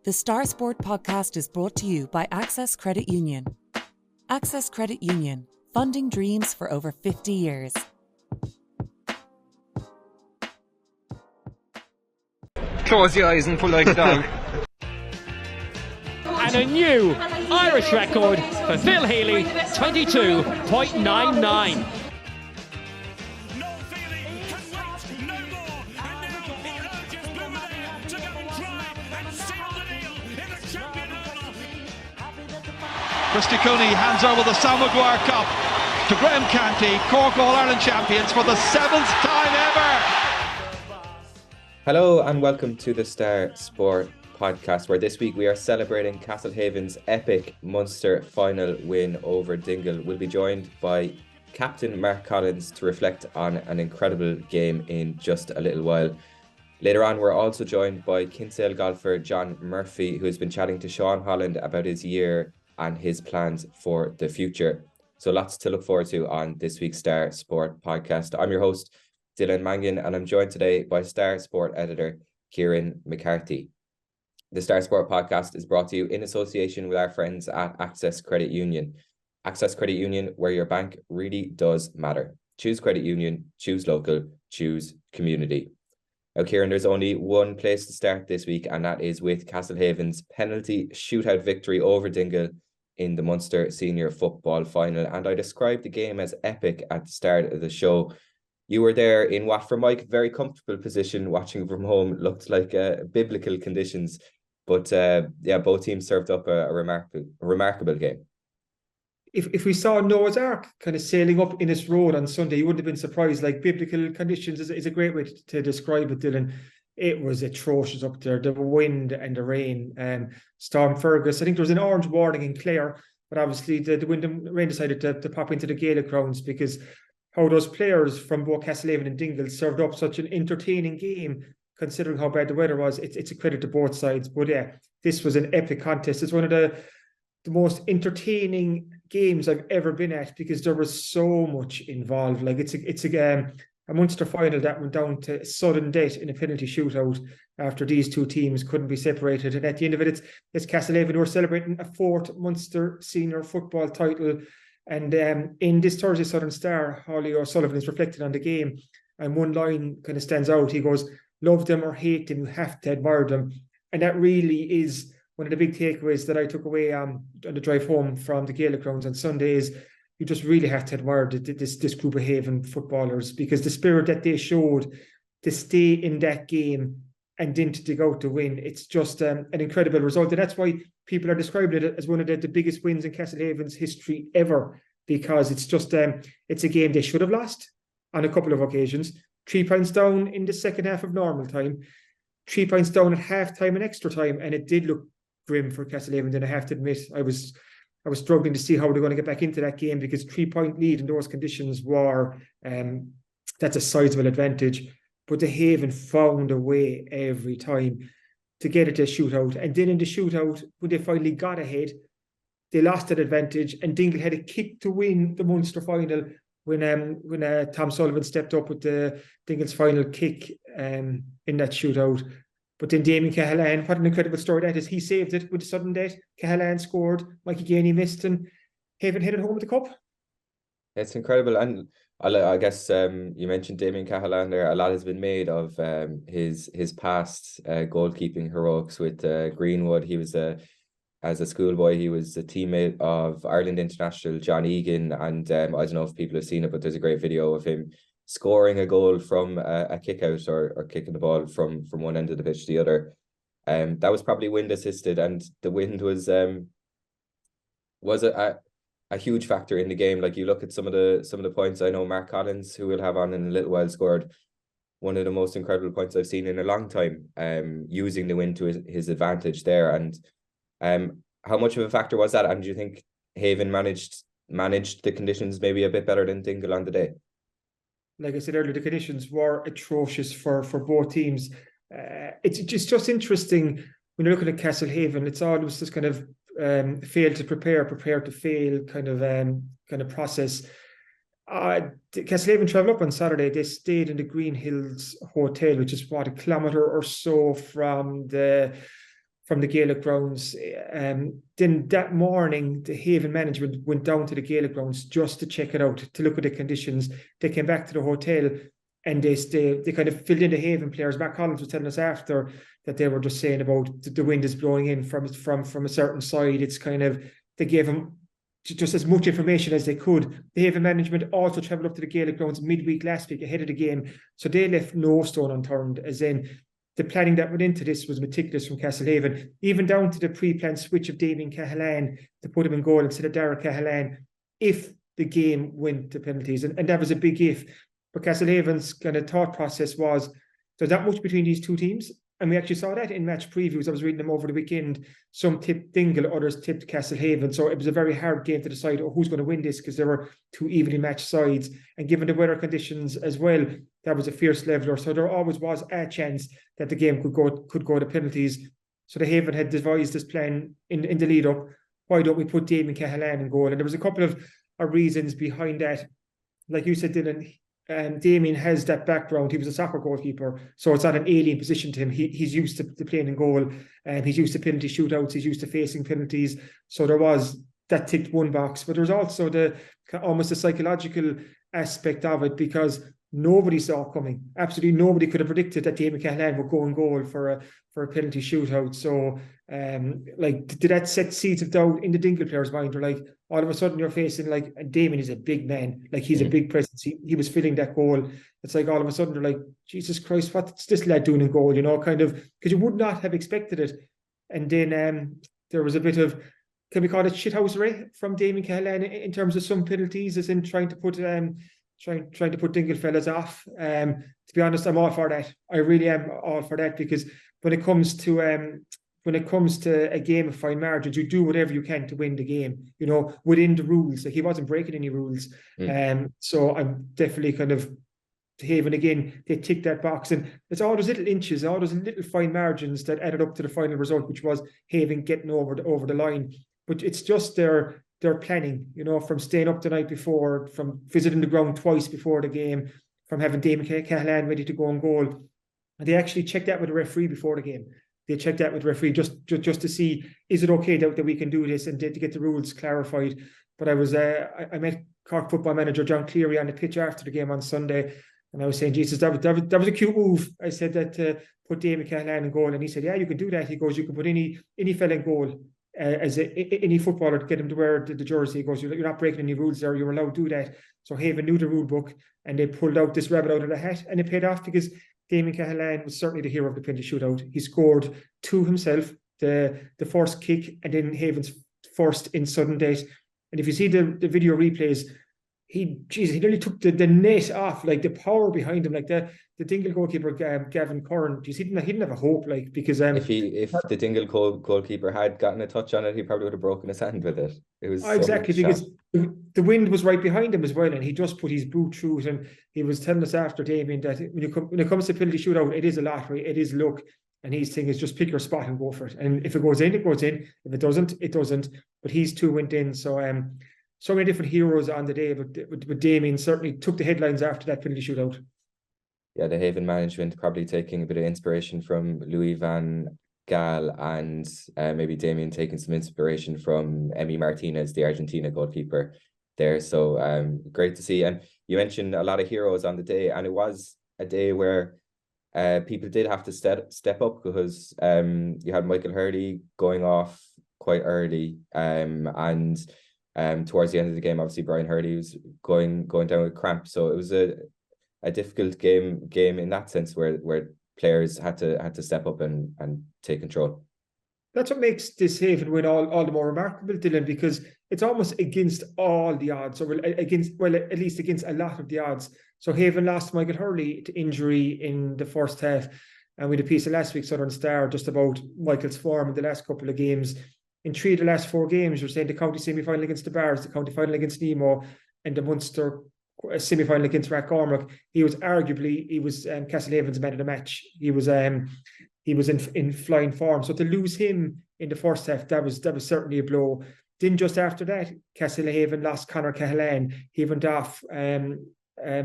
The Star Sport podcast is brought to you by Access Credit Union. Access Credit Union, funding dreams for over 50 years. Close your eyes and pull like a dog. And a new Irish record for Phil Healy, 22.99. Christy Cooney hands over the Sam Maguire Cup to Graham Canty, Cork All-Ireland champions for the 7th time ever. Hello and welcome to the Star Sport podcast, where this week we are celebrating Castlehaven's epic Munster final win over Dingle. We'll be joined by Captain Mark Collins to reflect on an incredible game in just a little while. Later on, we're also joined by Kinsale golfer John Murphy, who has been chatting to Sean Holland about his year and his plans for the future. So lots to look forward to on this week's Star Sport podcast. I'm your host, Dylan Mangan, and I'm joined today by Star Sport editor Kieran McCarthy. The Star Sport podcast is brought to you in association with our friends at Access Credit Union. Access Credit Union, where your bank really does matter. Choose credit union, choose local, choose community. Now, Kieran, there's only one place to start this week, and that is with Castlehaven's penalty shootout victory over Dingle in the Munster Senior Football Final. And I described the game as epic at the start of the show. You were there in what, for Mike, very comfortable position, watching from home. Looked like biblical conditions. But both teams served up a remarkable game. If we saw Noah's Ark kind of sailing up in its road on Sunday, you wouldn't have been surprised. Like, biblical conditions is a great way to describe it, Dylan. It was atrocious up there. The wind and the rain. Storm Fergus. I think there was an orange warning in Clare, but obviously the wind and rain decided to pop into the Gaelic grounds, because how those players from both Castlehaven and Dingle served up such an entertaining game, considering how bad the weather was. It's a credit to both sides. But yeah, this was an epic contest. It's one of the most entertaining games I've ever been at, because there was so much involved. Like, it's a Munster final that went down to sudden death in a penalty shootout after these two teams couldn't be separated. And at the end of it, it's Castlehaven who are celebrating a 4th Munster senior football title. And in this Thursday Southern Star, Holly O'Sullivan is reflecting on the game, and one line kind of stands out. He goes, "Love them or hate them, you have to admire them." And that really is one of the big takeaways that I took away on the drive home from the Gaelic grounds on Sunday. Is you just really have to admire this group of Haven footballers, because the spirit that they showed to stay in that game and then to dig out the win, it's just an incredible result. And that's why people are describing it as one of the biggest wins in Castlehaven's history ever, because it's just it's a game they should have lost on a couple of occasions. 3 points down in the second half of normal time, 3 points down at half time and extra time, and it did look grim for Castlehaven. Then I have to admit, I was struggling to see how they're going to get back into that game, because 3-point lead in those conditions were that's a sizable advantage. But the Haven found a way every time to get it to a shootout. And then in the shootout, when they finally got ahead, they lost that advantage, and Dingle had a kick to win the Munster final when Tom Sullivan stepped up with the Dingle's final kick in that shootout. But then Damien Cahalane, what an incredible story that is. He saved it with the sudden death. Cahalane scored, Mikey Gainey missed, and Haven headed home with the cup. It's incredible. And I guess you mentioned Damien Cahalane there. A lot has been made of his past goalkeeping heroics with Greenwood. He was as a schoolboy, he was a teammate of Ireland international John Egan. And I don't know if people have seen it, but there's a great video of him scoring a goal from a kick out or kicking the ball from one end of the pitch to the other. That was probably wind assisted, and the wind was a huge factor in the game. Like, you look at some of the points. I know Mark Collins, who we'll have on in a little while, scored one of the most incredible points I've seen in a long time, using the wind to his advantage there. And how much of a factor was that? And do you think Haven managed the conditions maybe a bit better than Dingle on the day? Like I said earlier, the conditions were atrocious for both teams. It's just interesting when you're looking at Castlehaven. It's always this kind of fail to prepare to fail kind of process. Castlehaven travelled up on Saturday. They stayed in the Green Hills Hotel, which is a kilometre or so from from the Gaelic grounds. Then that morning, the Haven management went down to the Gaelic grounds just to check it out, to look at the conditions. They came back to the hotel and they kind of filled in the Haven players. Matt Collins was telling us after that they were just saying about the wind is blowing in from a certain side. It's kind of, they gave them just as much information as they could. The Haven management also travelled up to the Gaelic grounds midweek last week ahead of the game. So they left no stone unturned, as in the planning that went into this was meticulous from Castlehaven, even down to the pre-planned switch of Damien Cahalane to put him in goal instead of Darragh Cahalane if the game went to penalties. And that was a big if. But Castlehaven's kind of thought process was there's that much between these two teams. And we actually saw that in match previews. I was reading them over the weekend. Some tipped Dingle, others tipped Castlehaven. So it was a very hard game to decide who's going to win this, because there were two evenly matched sides. And given the weather conditions as well, that was a fierce leveler. So there always was a chance that the game could go to penalties. So the Haven had devised this plan in the lead up. Why don't we put Damien Cahalane in goal? And there was a couple of reasons behind that. Like you said, Dylan, Damien has that background. He was a soccer goalkeeper, so it's not an alien position to him. He's used to playing in goal, and he's used to penalty shootouts. He's used to facing penalties. So there was that ticked one box, but there's also the almost the psychological aspect of it, because nobody saw coming. Absolutely nobody could have predicted that Damien Cahalane would go in goal for a penalty shootout. So, did that set seeds of doubt in the Dingle players' mind? Or like all of a sudden you're facing and Damien is a big man, he's a big presence. He was filling that goal. It's like all of a sudden they're like, Jesus Christ, what's this lad doing in goal? Kind of, because you would not have expected it. And then there was a bit of, can we call it shithousery from Damien Cahalane in terms of some penalties, as in trying to put Dingle fellas off. To be honest, I'm all for that. I really am all for that, because when it comes to a game of fine margins, you do whatever you can to win the game, within the rules. He wasn't breaking any rules. So I'm definitely kind of Haven again, they tick that box. And it's all those little inches, all those little fine margins that added up to the final result, which was Haven getting over the line. But it's just their planning, from staying up the night before, from visiting the ground twice before the game, from having Damien Cahalane ready to go on goal. And they actually checked that with the referee before the game. They checked that with the referee just to see, is it okay that we can do this, and to get the rules clarified. But I met Cork football manager John Cleary on the pitch after the game on Sunday, and I was saying, Jesus, that was a cute move. I said that to put Damien Cahalane in goal, and he said, yeah, you can do that. He goes, you can put any fella in goal. As any footballer to get him to wear the jersey. He goes, you're not breaking any rules there, you're allowed to do that. So Haven knew the rule book, and they pulled out this rabbit out of the hat, and it paid off, because Damien Cahalane was certainly the hero of the penalty shootout. He scored two himself, the first kick, and then Haven's first in sudden death. And if you see the video replays, he nearly took the net off, the power behind him, the Dingle goalkeeper Gavin Curran. He didn't have a hope, because if the Dingle goalkeeper had gotten a touch on it, he probably would have broken his hand with it. It was exactly, because the wind was right behind him as well, and he just put his boot through it. And he was telling us after, Damien, that when it comes to penalty shootout, it is a lottery, it is luck, and his thing is just pick your spot and go for it. And if it goes in, it goes in. If it doesn't, it doesn't. But his two went in. So many different heroes on the day, but Damien certainly took the headlines after that penalty shootout. Yeah, the Haven management probably taking a bit of inspiration from Louis van Gaal, and maybe Damien taking some inspiration from Emi Martinez, the Argentina goalkeeper there. So great to see. And you mentioned a lot of heroes on the day, and it was a day where people did have to step up, because you had Michael Hurley going off quite early, and towards the end of the game, obviously Brian Hurley was going down with cramp. So it was a difficult game in that sense, where players had to step up and take control. That's what makes this Haven win all the more remarkable, Dylan, because it's almost against all the odds, or at least against a lot of the odds. So Haven lost Michael Hurley to injury in the first half, and we had a piece of last week's Southern Star just about Michael's form in the last couple of games. In 3 of the last 4 games, you're saying the county semi-final against the Bars, the county final against Nemo, and the Munster semi-final against Rathcormac. He was Castlehaven's man of the match. He was in flying form. So to lose him in the first half, that was certainly a blow. Then just after that, Castlehaven lost Conor Cahalane. He went off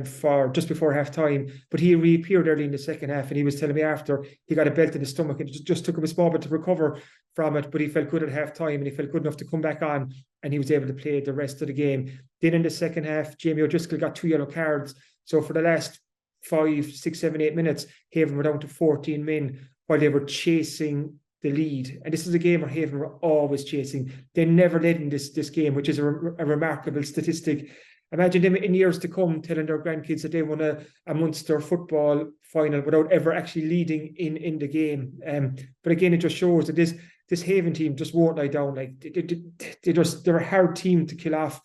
for just before half time, but he reappeared early in the second half, and he was telling me after he got a belt in his stomach. It just took him a small bit to recover from it, but he felt good at half time, and he felt good enough to come back on, and he was able to play the rest of the game. Then in the second half, Jamie O'Driscoll got 2 yellow cards. So for the last 5, 6, 7, 8 minutes, Haven were down to 14 men while they were chasing the lead. And this is a game where Haven were always chasing. They never led in this game, which is a remarkable statistic. Imagine them in years to come telling their grandkids that they won a Munster football final without ever actually leading in the game. But again, it just shows that this Haven team just won't lie down. Like they're a hard team to kill off,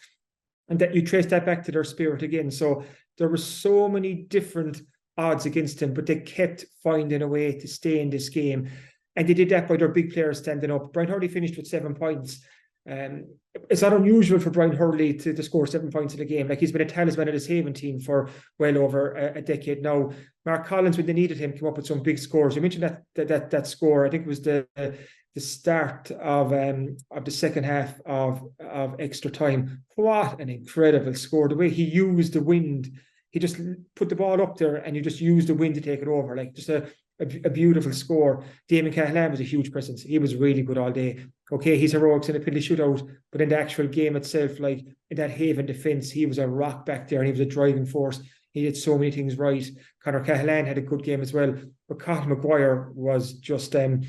and that you trace that back to their spirit again. So there were so many different odds against them, but they kept finding a way to stay in this game. And they did that by their big players standing up. Brian Hurley finished with 7 points. It's not unusual for Brian Hurley to score 7 points in a game. Like, he's been a talisman of this Haven team for well over a decade now. Mark Collins, when they needed him, came up with some big scores. You mentioned that score. I think it was the start of the second half of extra time. What an incredible score! The way he used the wind, he just put the ball up there, and you just used the wind to take it over. Like, just a beautiful score. Damien Cahalane was a huge presence. He was really good all day. Okay, he's heroics in a penalty shootout, but in the actual game itself, like in that Haven defence, he was a rock back there, and he was a driving force. He did so many things right. Conor Cahalane had a good game as well, but Colin Maguire was just some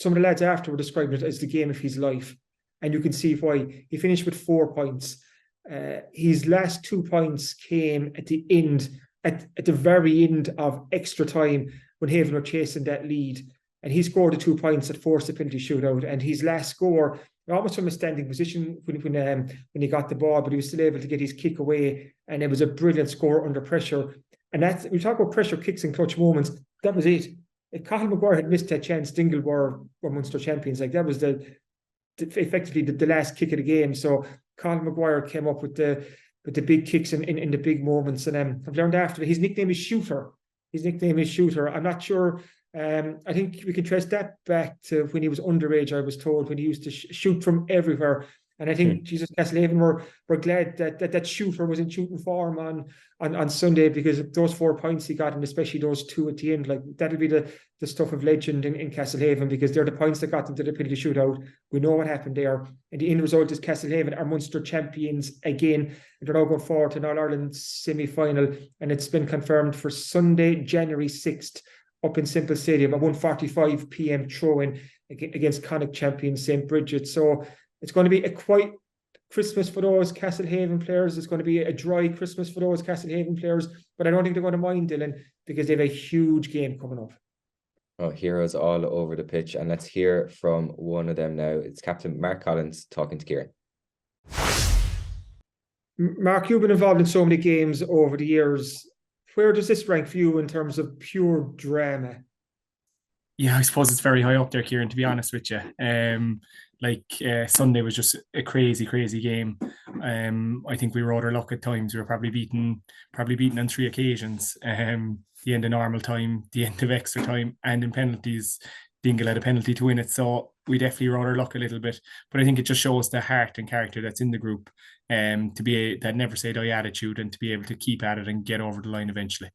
of the lads after were describing it as the game of his life, and you can see why. He finished with 4 points. His last 2 points came at the end, at the very end of extra time, when Haven were chasing that lead, and he scored the 2 points that forced the penalty shootout. And his last score, almost from a standing position when he got the ball, but he was still able to get his kick away, and it was a brilliant score under pressure. And that's, we talk about pressure kicks and clutch moments. That was it. If Colin Maguire had missed that chance, Dingle were Munster champions. Like, that was effectively the last kick of the game. So Colin Maguire came up with the big kicks in the big moments. And I've learned after that his nickname is Shooter. I'm not sure. I think we can trace that back to when he was underage, I was told, when he used to shoot from everywhere. And I think Jesus Castlehaven were glad that Shooter was in shooting form on Sunday, because those 4 points he got, and especially those 2 at the end, like, that'll be the stuff of legend in Castlehaven, because they're the points that got them to the penalty shootout. We know what happened there. And the end result is Castlehaven are Munster champions again. And they're now going forward to an All-Ireland semi-final. And it's been confirmed for Sunday, January 6th, up in Semple Stadium, at 1:45 p.m. throw-in against Connacht champions St Brigid. So it's going to be a quiet Christmas for those Castlehaven players. It's going to be a dry Christmas for those Castlehaven players, but I don't think they're going to mind, Dylan, because they have a huge game coming up. Oh, heroes all over the pitch. And let's hear from one of them now. It's Captain Mark Collins talking to Kieran. Mark, you've been involved in so many games over the years. Where does this rank for you in terms of pure drama? Yeah, I suppose it's very high up there, Kieran, to be honest with you. Sunday was just a crazy game. I think we rode our luck at times. We were probably beaten on 3 occasions. The end of normal time, the end of extra time, and in penalties. Dingle had a penalty to win it, so we definitely rode our luck a little bit. But I think it just shows the heart and character that's in the group, to be that never say die attitude, and to be able to keep at it and get over the line eventually.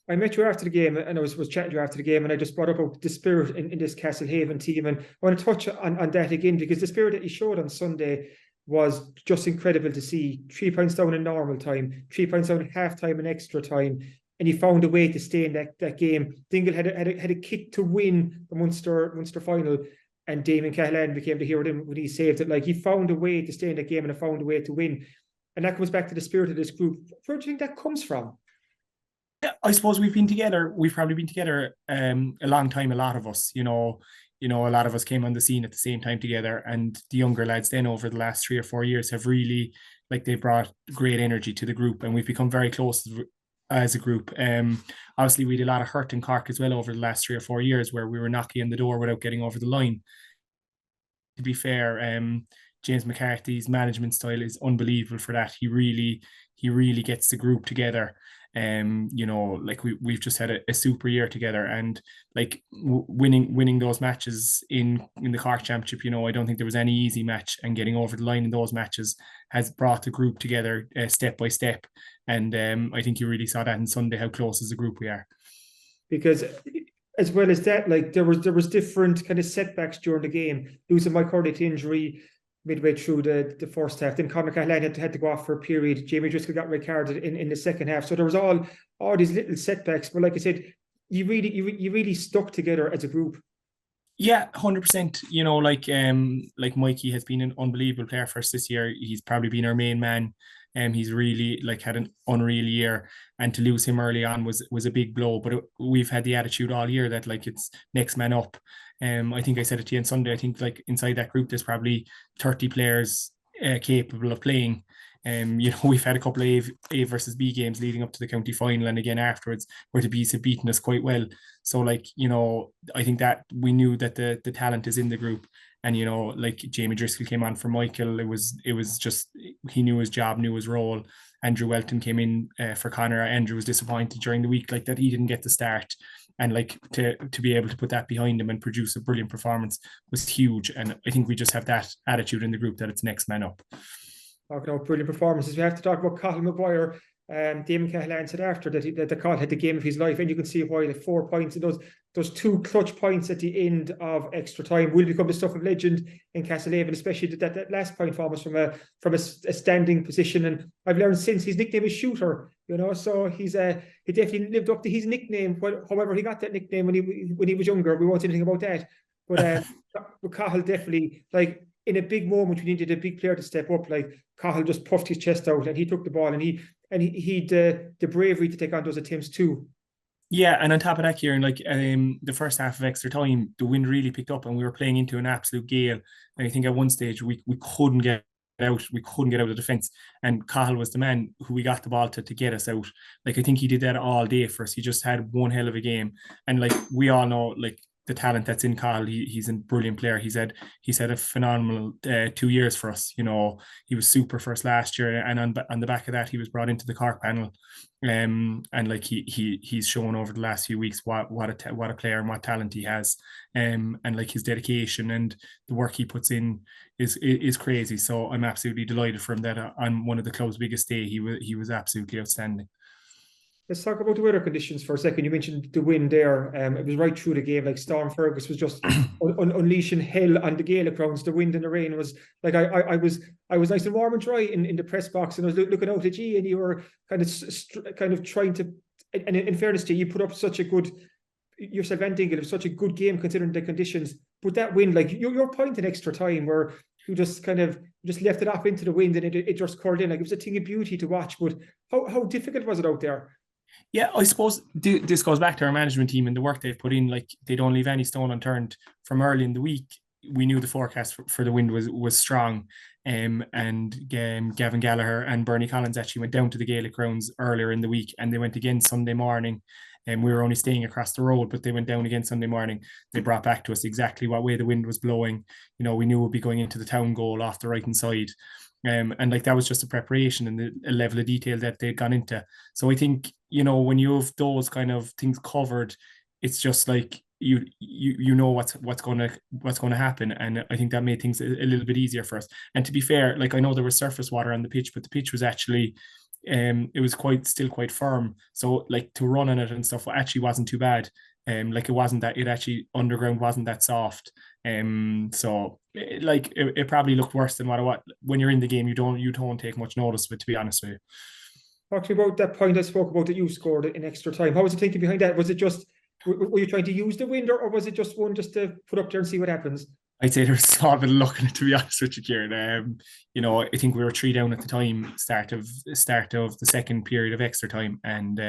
I met you after the game, and I was chatting to you after the game, and I just brought up the spirit in this Castlehaven team, and I want to touch on that again, because the spirit that you showed on Sunday was just incredible to see. 3 points down in normal time, 3 points down in half time and extra time, and he found a way to stay in that game. Dingle had a kick to win the Munster final, and Damien Cahalane became the hero when he saved it. Like, he found a way to stay in that game, and found a way to win, and that comes back to the spirit of this group. Where do you think that comes from? Yeah, I suppose we've probably been together a long time, a lot of us, a lot of us came on the scene at the same time together, and the younger lads then over the last 3 or 4 years have really, they brought great energy to the group, and we've become very close as a group. Obviously we had a lot of hurt in Cork as well over the last 3 or 4 years, where we were knocking on the door without getting over the line. To be fair, James McCarthy's management style is unbelievable for that. He really gets the group together. You know, like we've just had a super year together, and like winning those matches in the Cork Championship, you know, I don't think there was any easy match, and getting over the line in those matches has brought the group together step by step. And I think you really saw that on Sunday, how close as a group we are. Because as well as that, like there was different kind of setbacks during the game. Losing Mike Hurley to injury midway through the first half. Then Damien Cahalane had to go off for a period. Jamie Driscoll got red carded in the second half. So there was all these little setbacks. But like I said, you really stuck together as a group. Yeah, 100%. You know, like Mikey has been an unbelievable player for us this year. He's probably been our main man. He's really like had an unreal year, and to lose him early on was a big blow. But we've had the attitude all year that like it's next man up. I think I said it to you on Sunday. I think like inside that group there's probably 30 players capable of playing. You know, we've had a couple of A versus B games leading up to the county final, and again afterwards where the B's have beaten us quite well. So like, you know, I think that we knew that the talent is in the group. And, you know, like Jamie Driscoll came on for Michael. It was just, he knew his job, knew his role. Andrew Welton came in for Connor. Andrew was disappointed during the week, like that he didn't get the start. And like to be able to put that behind him and produce a brilliant performance was huge. And I think we just have that attitude in the group that it's next man up. Talking about brilliant performances, we have to talk about Cathal Maguire. Damien Cahalane said after that the Cathal had the game of his life, and you can see why. Like 4 points, and those 2 clutch points at the end of extra time will become the stuff of legend in Castlehaven, especially that last point for us from a standing position. And I've learned since his nickname is Shooter, you know, so he definitely lived up to his nickname. However, he got that nickname when he was younger. We won't say anything about that, but Cathal definitely, like, in a big moment, we needed a big player to step up. Like Cathal just puffed his chest out and he took the ball, and he the bravery to take on those attempts too. Yeah, and on top of that, Kieran, like the first half of extra time, the wind really picked up, and we were playing into an absolute gale. And I think at one stage we couldn't get out. We couldn't get out of defence, and Cathal was the man who we got the ball to get us out. Like I think he did that all day for us. He just had one hell of a game, and like we all know, like the talent that's in Cathal. He's a brilliant player. He's had a phenomenal 2 years for us. You know, he was super for us last year, and on the back of that, he was brought into the Cork panel. And like he's shown over the last few weeks what a player and what talent he has. And like his dedication and the work he puts in is crazy. So I'm absolutely delighted for him that on one of the club's biggest day, he was absolutely outstanding. Let's talk about the weather conditions for a second. You mentioned the wind there. It was right through the game. Like Storm Fergus was just unleashing hell on the Gaelic grounds. The wind and the rain was like I was nice and warm and dry in the press box, and I was looking out at you, and you were kind of trying to. And in fairness to you, put up such a good yourself and Dingle. It was such a good game considering the conditions. But that wind, like your point in extra time, where you just left it off into the wind and it just curled in. Like it was a thing of beauty to watch. But how difficult was it out there? Yeah, I suppose this goes back to our management team and the work they've put in. Like they don't leave any stone unturned. From early in the week, we knew the forecast for the wind was strong. And Gavin Gallagher and Bernie Collins actually went down to the Gaelic grounds earlier in the week, and they went again Sunday morning. And we were only staying across the road, but they went down again Sunday morning. They brought back to us exactly what way the wind was blowing. You know, we knew we'd be going into the town goal off the right hand side. And like that was just a preparation and a level of detail that they'd gone into. So I think, you know, when you have those kind of things covered, it's just like you know what's going to happen, and I think that made things a little bit easier for us. And to be fair, like I know there was surface water on the pitch, but the pitch was actually it was still quite firm. So like to run on it and stuff actually wasn't too bad. Like it actually underground wasn't that soft. So it probably looked worse than what when you're in the game. You don't take much notice of it, to be honest with you. Talk to me about that point I spoke about that you scored in extra time. How was the thinking behind that? Was it just were you trying to use the wind, or was it just one just to put up there and see what happens? I'd say there's a small bit of luck in it, to be honest with you, Kieran. You know, I think we were 3 down at the time, start of the second period of extra time, and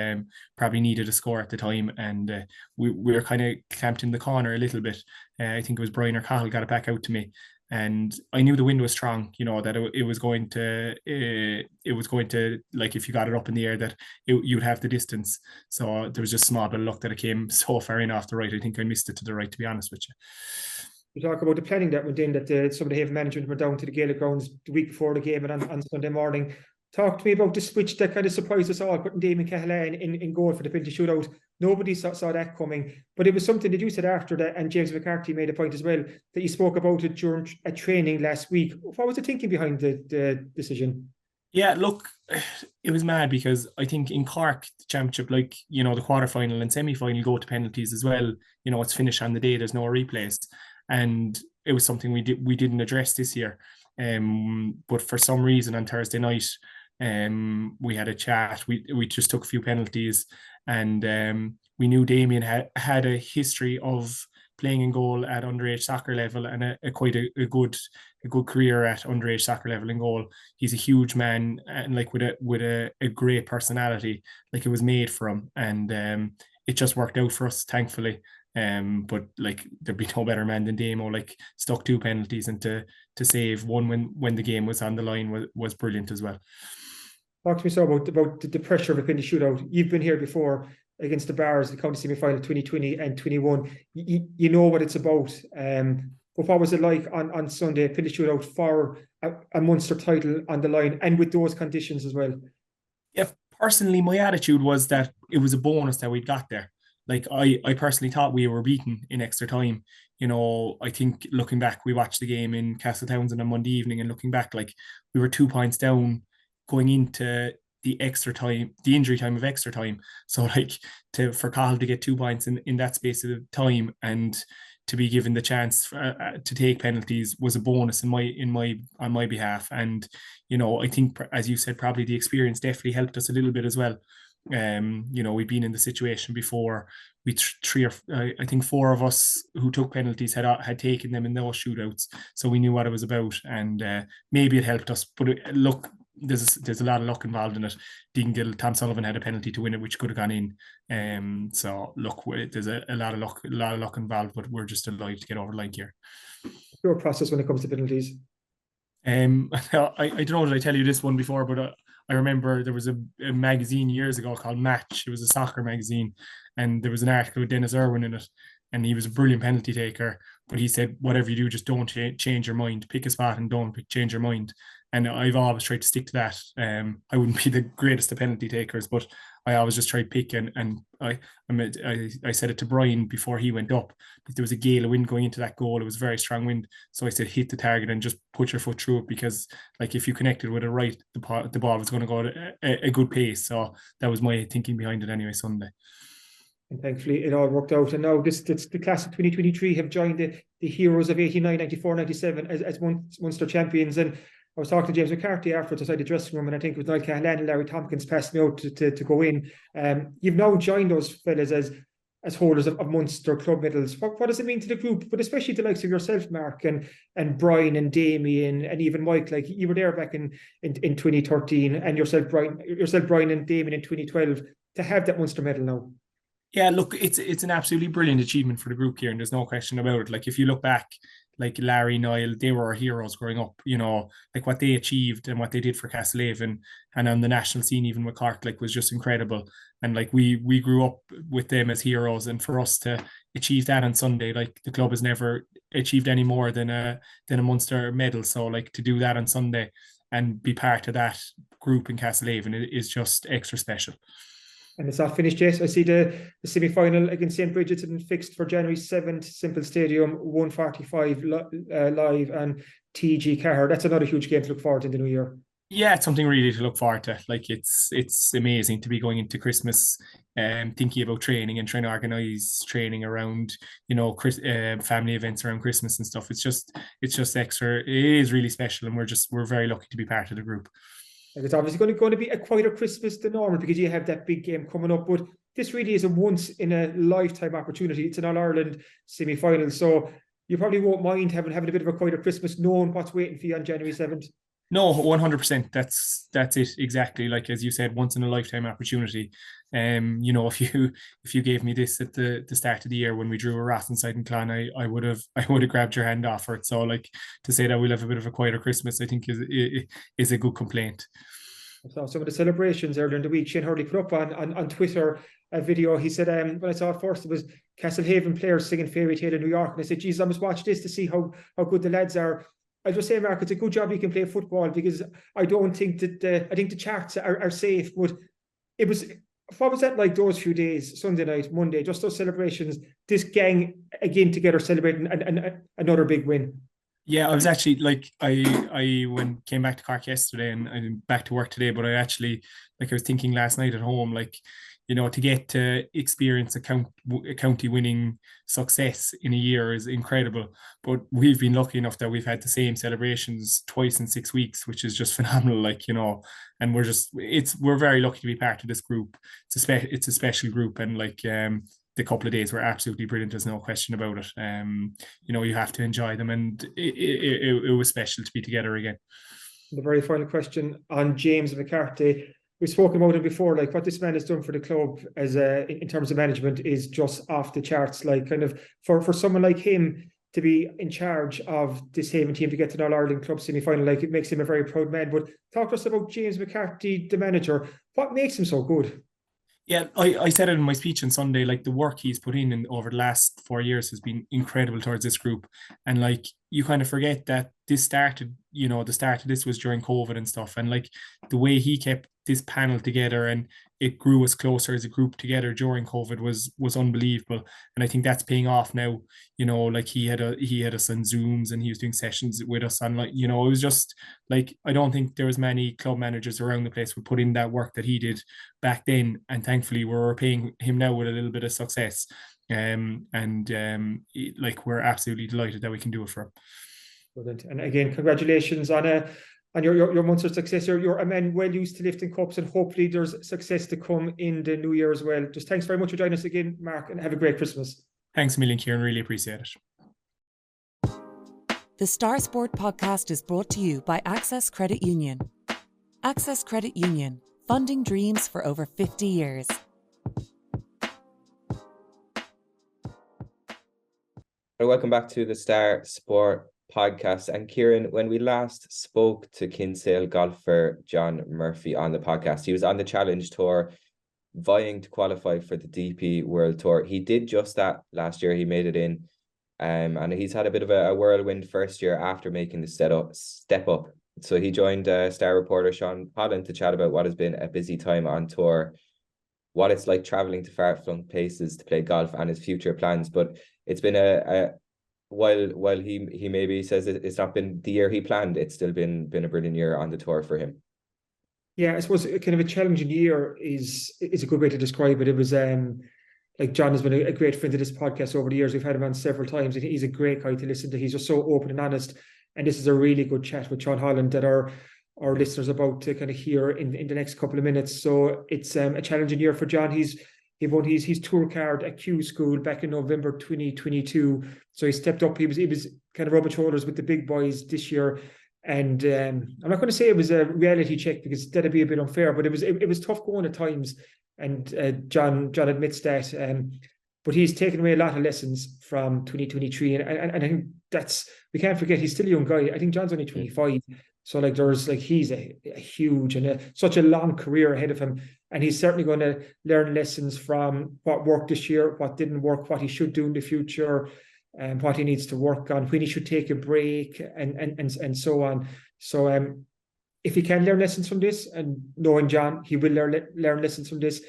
probably needed a score at the time, and we were kind of clamped in the corner a little bit. I think it was Brian or Cathal got it back out to me, and I knew the wind was strong. You know that it was going to like if you got it up in the air that you'd have the distance. So there was just a small bit of luck that it came so far in off the right. I think I missed it to the right, to be honest with you. You talk about the planning that went in, that some of the Haven management were down to the Gaelic grounds the week before the game and on Sunday morning. Talk to me about the switch that kind of surprised us all, putting Damien Cahalane in goal for the penalty shootout. Nobody saw that coming, but it was something that you said after that, and James McCarthy made a point as well, that you spoke about it during a training last week. What was the thinking behind the decision? Yeah, look, it was mad because I think in Cork, the championship, like, the quarterfinal and semi-final go to penalties as well. It's finished on the day, there's no replays. And it was something we didn't address this year. But for some reason on Thursday night, we had a chat. We just took a few penalties, and we knew Damien had a history of playing in goal at underage soccer level, and quite a good career at underage soccer level in goal. He's a huge man, and like with a great personality, like it was made for him, and it just worked out for us, thankfully. But like there'd be no better man than Damo. Like stuck 2 penalties, and to save one when the game was on the line was brilliant as well. Talk to me so about the pressure of a penalty shootout. You've been here before against the Bars, the county semi-final 2020 and 21. You know what it's about. But what was it like on Sunday, penalty shootout for a Munster title on the line, and with those conditions as well? Yeah, personally, my attitude was that it was a bonus that we'd got there. Like I personally thought we were beaten in extra time. I think looking back, we watched the game in Castlehaven on Monday evening, and looking back, like we were 2 points down going into the extra time, the injury time of extra time. So like for Cahill to get 2 points in that space of time, and to be given the chance to take penalties was a bonus on my behalf. And I think, as you said, probably the experience definitely helped us a little bit as well. We'd been in the situation before. We I think 4 of us who took penalties had taken them in those shootouts, so we knew what it was about, and maybe it helped us. But look, there's a lot of luck involved in it. Dingle, Tom Sullivan had a penalty to win it, which could have gone in. So look, there's a lot of luck involved, but we're just delighted to get over the line here. Your process when it comes to penalties? I don't know, did I tell you this one before, but I remember there was a magazine years ago called Match. It was a soccer magazine, and there was an article with Dennis Irwin in it, and he was a brilliant penalty taker, but he said, whatever you do, just don't change your mind. Pick a spot and don't change your mind. And I've always tried to stick to that. I wouldn't be the greatest of penalty takers, but I always just try to pick, and I said it to Brian before he went up, but there was a gale of wind going into that goal. It was a very strong wind. So I said, hit the target and just put your foot through it, because like if you connected with it right, the ball was going to go at a good pace. So that was my thinking behind it anyway Sunday. And thankfully it all worked out. And now the class of 2023 have joined the heroes of 89, 94, 97 as Munster champions. And I was talking to James McCarthy afterwards outside the dressing room, and I think it was Damien Cahalane and Larry Tompkins passed me out to go in. You've now joined those fellas as holders of Munster club medals. What does it mean to the group, but especially the likes of yourself, Mark, and Brian and Damien and even Mike? Like you were there back in 2013, and yourself Brian and Damien in 2012, to have that Munster medal now. Yeah, look, it's an absolutely brilliant achievement for the group here, and there's no question about it. Like if you look back, like Larry, Niall, they were our heroes growing up, like what they achieved and what they did for Castlehaven and on the national scene, even with Cork, like was just incredible. And like we grew up with them as heroes, and for us to achieve that on Sunday, like the club has never achieved any more than a Munster medal. So like to do that on Sunday and be part of that group in Castlehaven is just extra special. And it's not finished yet. I see the semi-final against St Brigid has been fixed for January 7th, Semple Stadium, 1:45 live, and TG Carr. That's another huge game to look forward to in the new year. Yeah, it's something really to look forward to. Like it's amazing to be going into Christmas thinking about training and trying to organise training around, family events around Christmas and stuff. It's just extra. It is really special, and we're very lucky to be part of the group. Like it's obviously going to be a quieter Christmas than normal because you have that big game coming up, but this really is a once in a lifetime opportunity. It's an All-Ireland semi-final, so you probably won't mind having a bit of a quieter Christmas, knowing what's waiting for you on January 7th. No, 100%. That's it exactly. Like as you said, once in a lifetime opportunity. If you gave me this at the start of the year when we drew a Ross inside in Clan, I would have grabbed your hand off for it. So like to say that we'll have a bit of a quieter Christmas, I think is a good complaint. So some of the celebrations earlier in the week, Shane Hurley put up on Twitter a video. He said, when I saw it first, it was Castlehaven players singing Fairy Tale in New York. And I said, geez, I must watch this to see how good the lads are. I just say, Mark, it's a good job you can play football, because I don't think that I think the charts are safe. But it was, what was that like those few days, Sunday night, Monday, just those celebrations, this gang again together celebrating another big win. Yeah, I was actually like I came back to Cork yesterday and I'm back to work today, but I was thinking last night at home, like, you know, to get to experience a county winning success in a year is incredible. But we've been lucky enough that we've had the same celebrations twice in 6 weeks, which is just phenomenal. Like, you know, and we're very lucky to be part of this group. It's a special group, and like the couple of days were absolutely brilliant. There's no question about it. You know, you have to enjoy them, and it was special to be together again. The very final question on James McCarthy. We've spoken about him before. Like, what this man has done for the club as in terms of management is just off the charts. Like, kind of for someone like him to be in charge of this Haven team to get to the All-Ireland Club semi-final, like, it makes him a very proud man. But talk to us about James McCarthy, the manager. What makes him so good? Yeah, I said it in my speech on Sunday, like the work he's put in over the last 4 years has been incredible towards this group. And like, you kind of forget that the start of this was during COVID and stuff. And like the way he kept this panel together and it grew us closer as a group together during COVID was unbelievable. And I think that's paying off now. You know, like he had us on Zooms and he was doing sessions with us on, like, you know, it was just like, I don't think there was many club managers around the place who put in that work that he did back then. And thankfully we're paying him now with a little bit of success. Like, we're absolutely delighted that we can do it for him. Brilliant. And again, congratulations on your Munster success. You're a man well used to lifting cups, and hopefully there's success to come in the new year as well. Just thanks very much for joining us again, Mark, and have a great Christmas. Thanks a million, Kieran. Really appreciate it. The Star Sport podcast is brought to you by Access Credit Union. Access Credit Union, funding dreams for over 50 years. Welcome back to the Star Sport podcast. And Kieran, when we last spoke to Kinsale golfer John Murphy on the podcast, he was on the Challenge Tour, vying to qualify for the DP World Tour. He did just that last year. He made it in, and he's had a bit of a whirlwind first year after making the step up. So he joined Star reporter Sean Holland to chat about what has been a busy time on tour, what it's like traveling to far-flung places to play golf, and his future plans. But it's been while he maybe says it's not been the year he planned, it's still been a brilliant year on the tour for him. Yeah, I suppose kind of a challenging year is a good way to describe it. It was like, John has been a great friend of this podcast over the years. We've had him on several times, and he's a great guy to listen to. He's just so open and honest. And this is a really good chat with Sean Holland that our listeners are about to kind of hear in the next couple of minutes. So it's a challenging year for John. He won his tour card at Q School back in November 2022. So he stepped up. He was kind of rubbing shoulders with the big boys this year. And I'm not going to say it was a reality check, because that'd be a bit unfair, but it was tough going at times. And John admits that. But he's taken away a lot of lessons from 2023. And I think we can't forget, he's still a young guy. I think John's only 25. So like, he's a huge and such a long career ahead of him. And he's certainly going to learn lessons from what worked this year, what didn't work, what he should do in the future, and what he needs to work on, when he should take a break, and so on. So if he can learn lessons from this, and knowing John, he will learn lessons from this,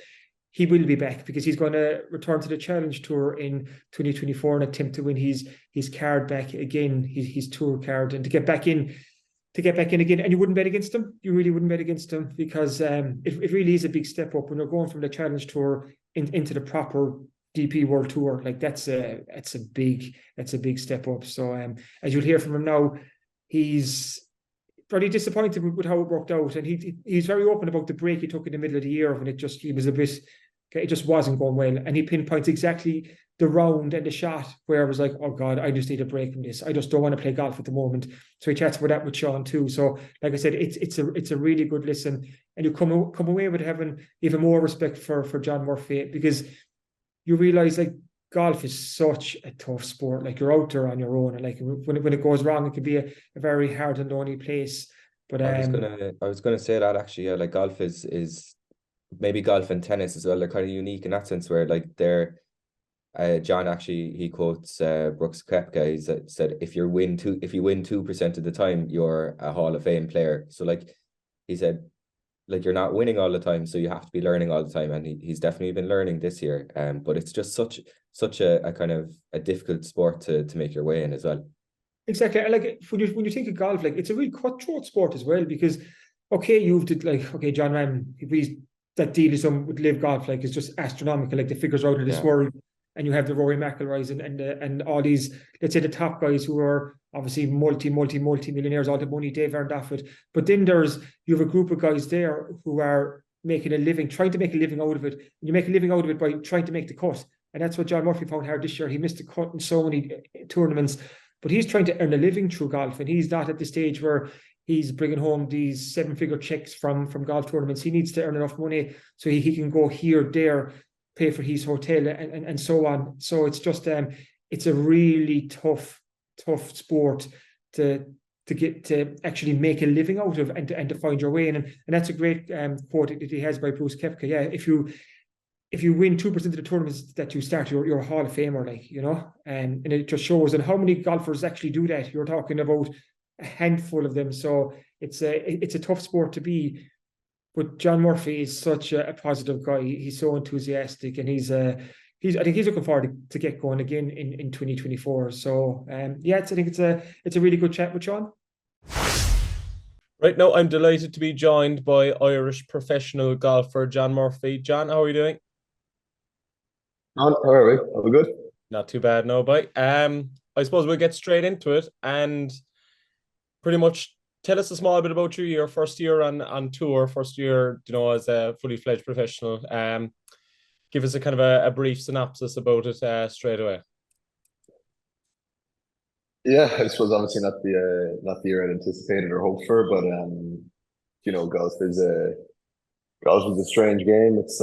he will be back, because he's going to return to the Challenge Tour in 2024 and attempt to win his card back again, his tour card, and to get back in again. And you wouldn't bet against him. You really wouldn't bet against him, because it really is a big step up when you're going from the Challenge Tour into the proper DP World Tour. Like, that's a big step up. So as you'll hear from him now, he's pretty disappointed with how it worked out, and he's very open about the break he took in the middle of the year when it just wasn't going well, and he pinpoints exactly the round and the shot where I was like, oh God, I just need a break from this. I just don't want to play golf at the moment. So he chats about that with Sean too. So like I said, it's a really good listen, and you come away with having even more respect for John Murphy, because you realise, like, golf is such a tough sport. Like, you're out there on your own, and like when it goes wrong, it can be a very hard and lonely place. But I was gonna say that actually, yeah, like golf is maybe golf and tennis as well. They're kind of unique in that sense, where like they're John actually, he quotes Brooks Koepka. He said if you win 2% of the time, you're a Hall of Fame player. So like he said, like you're not winning all the time, so you have to be learning all the time, and he's definitely been learning this year. But it's just such a kind of a difficult sport to make your way in as well. Exactly. And like when you think of golf, like it's a really cutthroat sport as well, because you've did like John Ram, that deal is with Live Golf, like, is just astronomical. Like the figures out of this world, and you have the Rory McIlroys and all these, let's say, the top guys who are obviously multi-millionaires, all the money they've earned off it. But then you have a group of guys there who are making a living, trying to make a living out of it. And you make a living out of it by trying to make the cut. And that's what John Murphy found hard this year. He missed the cut in so many tournaments, but he's trying to earn a living through golf. And he's not at the stage where he's bringing home these 7-figure checks from golf tournaments. He needs to earn enough money so he can go here, there, pay for his hotel and so on. So it's just it's a really tough sport to get to actually make a living out of and to find your way in. And that's a great quote that he has by Bruce Koepka. Yeah, if you win 2% of the tournaments that you start, you're a Hall of Famer, like, you know, and it just shows. And how many golfers actually do that? You're talking about a handful of them. So it's a tough sport to be. But John Murphy is such a positive guy. He's so enthusiastic, and I think he's looking forward to get going again in 2024. So I think it's a really good chat with John. Right now, I'm delighted to be joined by Irish professional golfer John Murphy. John, how are you doing? How are we? Are we good? Not too bad, no, bye. I suppose we'll get straight into it and pretty much tell us a small bit about you, your first year on tour, first year, as a fully fledged professional. Give us a kind of a brief synopsis about it straight away. Yeah, I suppose obviously not the year I'd anticipated or hoped for, but golf is a strange game. It's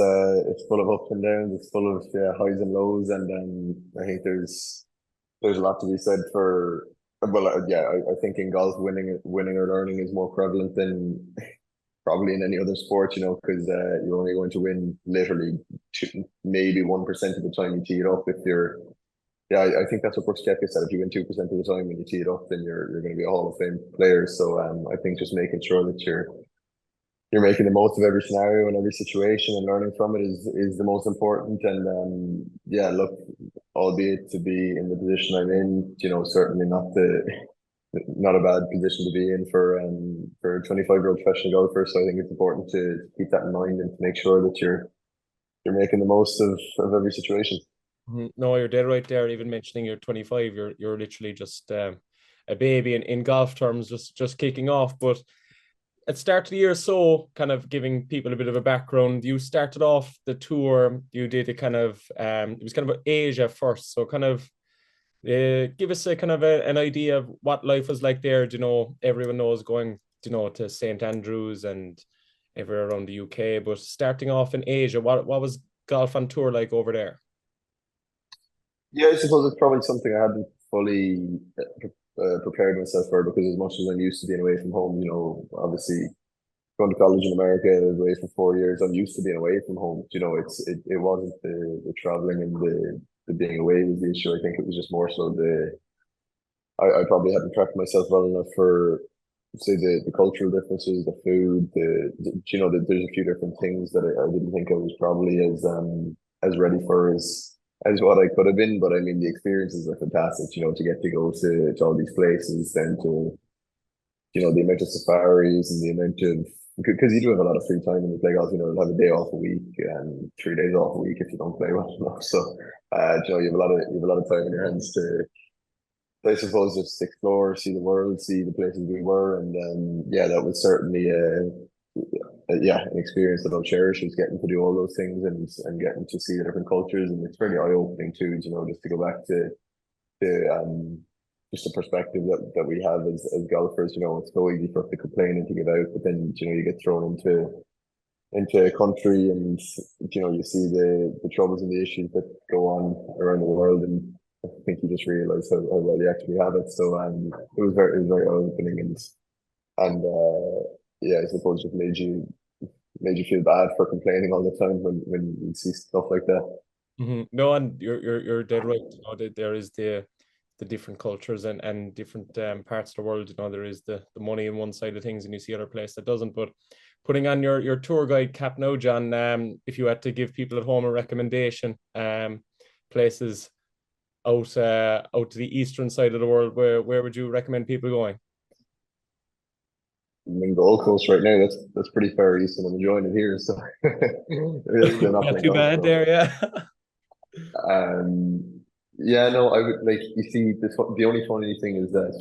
full of ups and downs. It's full of highs and lows, and I think there's a lot to be said for. Well, I think in golf, winning or learning is more prevalent than probably in any other sport, because you're only going to win literally maybe 1% of the time you tee it up. I think that's what Brooks Koepka said. If you win 2% of the time when you tee it up, then you're going to be a Hall of Fame player. So I think just making sure that you're making the most of every scenario and every situation and learning from it is the most important. And look, albeit to be in the position I'm in, certainly not a bad position to be in for a 25-year-old professional golfer. So I think it's important to keep that in mind and to make sure that you're making the most of every situation. No, you're dead right there. Even mentioning you're 25, you're literally just a baby in golf terms, just kicking off. But at the start of the year, so kind of giving people a bit of a background, you started off the tour, you did a kind of, it was kind of Asia first. So kind of give us a kind of an idea of what life was like there. Everyone knows going, to St Andrews and everywhere around the UK, but starting off in Asia, what was golf on tour like over there? Yeah, I suppose it's probably something I hadn't fully prepared myself for, because as much as I'm used to being away from home, obviously going to college in America, I was away for 4 years. I'm used to being away from home. It wasn't the traveling and the being away was the issue. I think it was just more so I probably hadn't prepped myself well enough for, say, the cultural differences, the food, there's a few different things that I didn't think I was probably as ready for as what I could have been. But I mean, the experiences are fantastic, to get to go to all these places, then to, the amount of safaris and the amount of, because you do have a lot of free time when you play golf, you'll have a day off a week and 3 days off a week if you don't play well enough. So, you have a lot of time in your hands to, I suppose, just explore, see the world, see the places we were. And that was certainly an experience that I'll cherish, is getting to do all those things and getting to see the different cultures. And it's very eye-opening too, just to go back to just the perspective that we have as golfers. It's so easy for us to complain and to give out, but then you get thrown into a country and you see the troubles and the issues that go on around the world, and I think you just realize how well you actually have it. So it was very eye-opening, and I suppose just made you feel bad for complaining all the time when you see stuff like that. No, and you're dead right. You know, there is the different cultures and different parts of the world. You know, there is the money in one side of things, and you see other place that doesn't. But putting on your tour guide cap now, John, if you had to give people at home a recommendation, places out to the eastern side of the world, where would you recommend people going? I'm in Gold Coast right now. That's pretty far east, and I'm enjoying it here. So Not too bad there, yeah. Yeah, no, I would like. You see, the only funny thing is that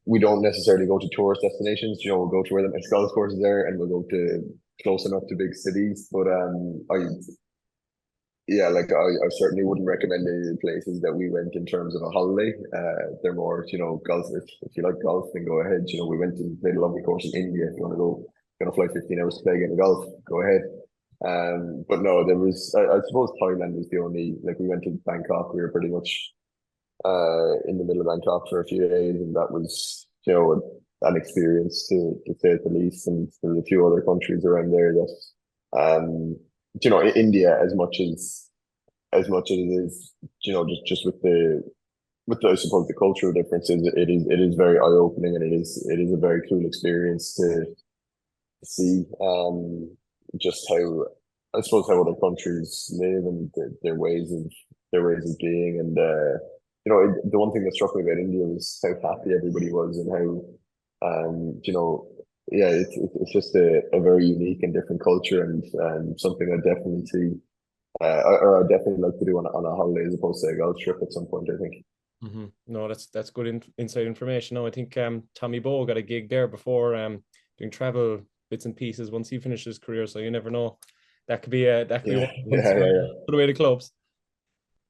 we don't necessarily go to tourist destinations. You know, we'll go to where the next golf course is there, and we'll go to close enough to big cities. But I certainly wouldn't recommend any of the places that we went in terms of a holiday. They're more, you know, golf. If you like golf, then go ahead. You know, we went and played a lovely course in India. If you want to go, going to fly 15 hours to play a game of golf, go ahead. But no, there was. I suppose Thailand was the only. Like, we went to Bangkok. We were pretty much in the middle of Bangkok for a few days, and that was, you know, an experience to say at the least. And there's a few other countries around there that, you know, India, as much as it is, you know, just with the I suppose the cultural differences, it is very eye opening, and it is a very cool experience to see. Just how, I suppose, how other countries live and their ways of being, and you know, the one thing that struck me about India was how happy everybody was, and how you know, yeah, it's just a very unique and different culture, and something I definitely see, or I definitely like to do on a holiday as opposed to a golf trip at some point, I think. No, that's good inside information. No, I think Tommy Bowe got a gig there before, doing travel bits and pieces once he finished his career. So you never know. That could be one. Put away the clubs.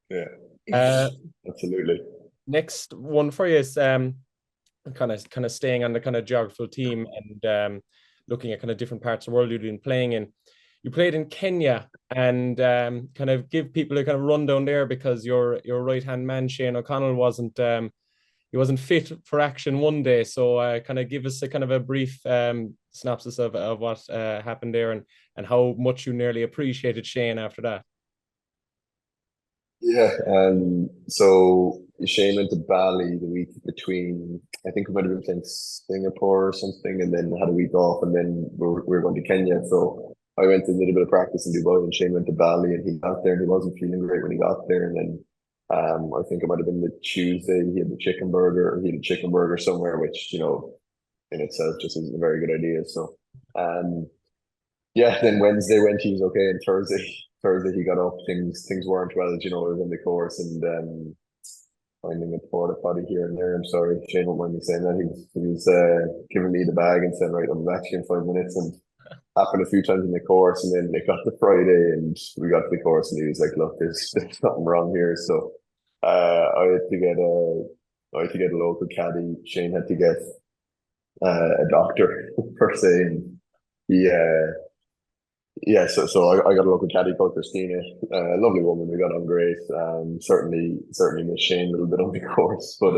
Yeah. Absolutely. Next one for you is kind of staying on the kind of geographical team, and looking at kind of different parts of the world you've been playing in. You played in Kenya, and kind of give people a kind of rundown there, because your right hand man Shane O'Connell wasn't fit for action one day. So kind of give us a kind of a brief synopsis of what happened there, and how much you nearly appreciated Shane after that. Yeah, so Shane went to Bali the week between, I think we might have been playing Singapore or something, and then had a week off, and then we were going to Kenya. So I went to a little bit of practice in Dubai, and Shane went to Bali, and he got there, and he wasn't feeling great when he got there. And then I think it might have been the Tuesday, he had a chicken burger somewhere, which, you know, in itself just isn't a very good idea. So yeah, then Wednesday went, he was okay, and Thursday he got up, things weren't well, you know, in the course, and finding a porta potty here and there. I'm sorry, Shane won't mind me saying that. He was giving me the bag and saying, right, I'll be back in 5 minutes, and happened a few times in the course. And then it got to Friday, and we got to the course, and he was like, look, there's something wrong here. So I had to get a local caddy. Shane had to get a doctor per se, and he so I got a local caddy called Christina, lovely woman. We got on great. Certainly missed Shane a little bit on the course, but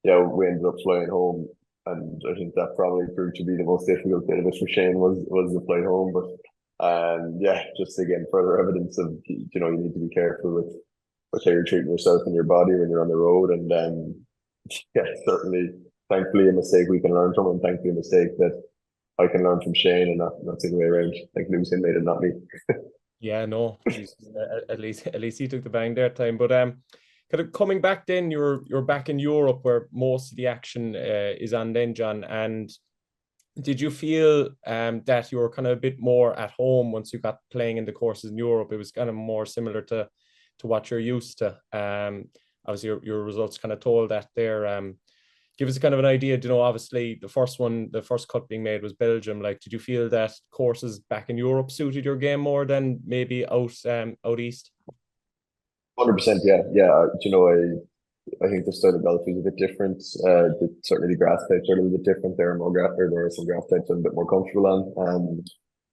yeah, we ended up flying home, and I think that probably proved to be the most difficult bit of it for Shane was the flight home. But yeah, just again, further evidence of, you know, you need to be careful with how you're treating yourself and your body when you're on the road. And yeah, certainly, thankfully, a mistake we can learn from, and thankfully a mistake that I can learn from Shane, and not the other way around. Thankfully it was him made it, not me. Yeah, no, at least he took the bang there time. But kind of coming back then, you're back in Europe, where most of the action is on then, John. And did you feel that you were kind of a bit more at home once you got playing in the courses in Europe? It was kind of more similar to what you're used to. Obviously your results kind of told that there. Give us kind of an idea, you know, obviously the first cut being made was Belgium. Like, did you feel that courses back in Europe suited your game more than maybe out east? 100%, yeah. You know, I think the style of golf is a bit different. Certainly the grass types are a little bit different. There are some grass types I'm a bit more comfortable on.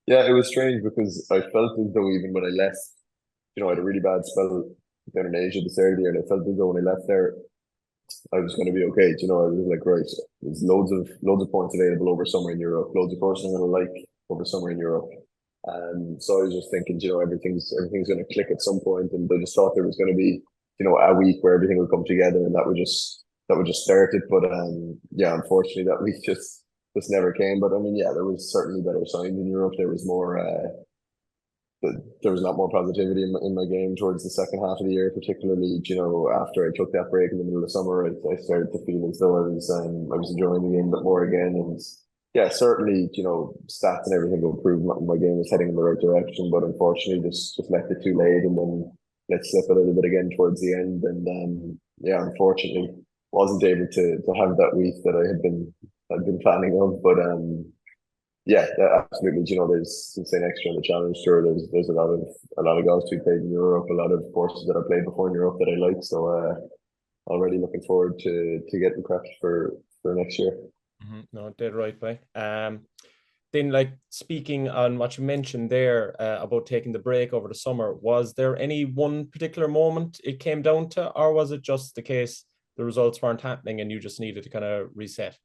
Yeah, it was strange because I felt as though even when I left, you know, I had a really bad spell down in Asia the start of the year, and I felt as though when I left there, I was going to be okay. You know, I was like, right, there's loads of points available over summer in Europe, loads of courses I'm going to like over summer in Europe. So I was just thinking, everything's going to click at some point, and I just thought there was going to be, a week where everything would come together, and that would just start it. But yeah, unfortunately, that week just never came. But I mean, yeah, there was certainly better signs in Europe. There was more. There was a lot more positivity in my game towards the second half of the year, particularly, after I took that break in the middle of summer, I started to feel as though I was enjoying the game a bit more again. And yeah, certainly, stats and everything will prove my game is heading in the right direction, but unfortunately just left it too late, and then let slip a little bit again towards the end. And yeah, unfortunately wasn't able to have that week that I'd been planning of. But yeah, absolutely. There's St Extra on the Challenge Tour. There's a lot of golf to be played in Europe, a lot of courses that I played before in Europe that I like. So already looking forward to getting prepped for next year. No, dead right, by. Then, like, speaking on what you mentioned there about taking the break over the summer, was there any one particular moment it came down to, or was it just the case the results weren't happening and you just needed to kind of reset?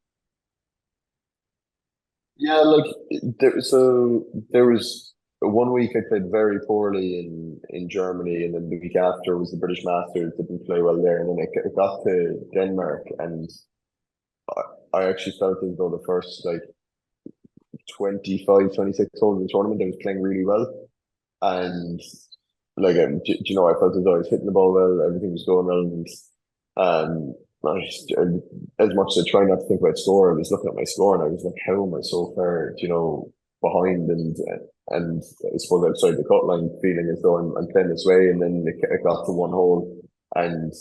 Yeah, there was 1 week I played very poorly in Germany, and then the week after was the British Masters. Didn't play well there, and then it got to Denmark, and I actually felt as though the first 25, 26 holes of the tournament I was playing really well, and I felt as though I was hitting the ball well, everything was going well, and as much as I try not to think about score, I was looking at my score and I was like, how am I so far, behind? And I suppose outside the cut line, feeling as though I'm playing this way. And then it got to one hole, and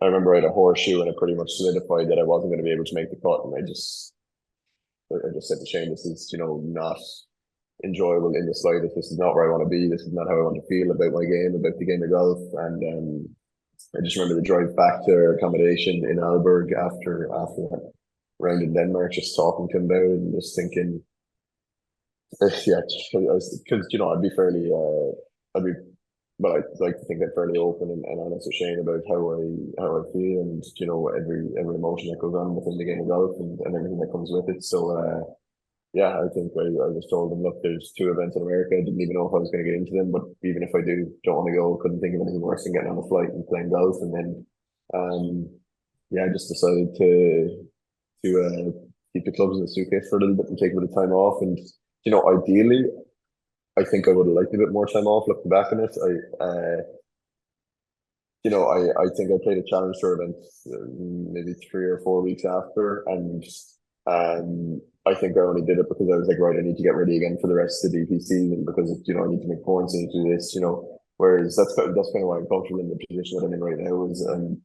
I remember I had a horseshoe, and it pretty much solidified that I wasn't going to be able to make the cut. And I just said to Shane, this is, not enjoyable in the slightest. This is not where I want to be. This is not how I want to feel about my game, about the game of golf. And I just remember the drive back to our accommodation in Aalborg after that round in Denmark, just talking to him about it and just thinking, yeah, because I'd be fairly, I'd like to think I'm fairly open and honest with Shane about how I feel, and every emotion that goes on within the game of golf and everything that comes with it. So yeah, I think I just told them, look, there's 2 events in America. I didn't even know if I was going to get into them, but even if I don't want to go, couldn't think of anything worse than getting on a flight and playing golf. And then, yeah, I just decided to keep the clubs in the suitcase for a little bit and take a bit of time off. And ideally, I think I would have liked a bit more time off. Looking back on it, I think I played a challenge tour event maybe 3 or 4 weeks after, and I think I only did it because I was like, right, I need to get ready again for the rest of the DP season, because I need to make points, I need to do this, Whereas that's kind of why I'm comfortable in the position that I'm in right now, is I'm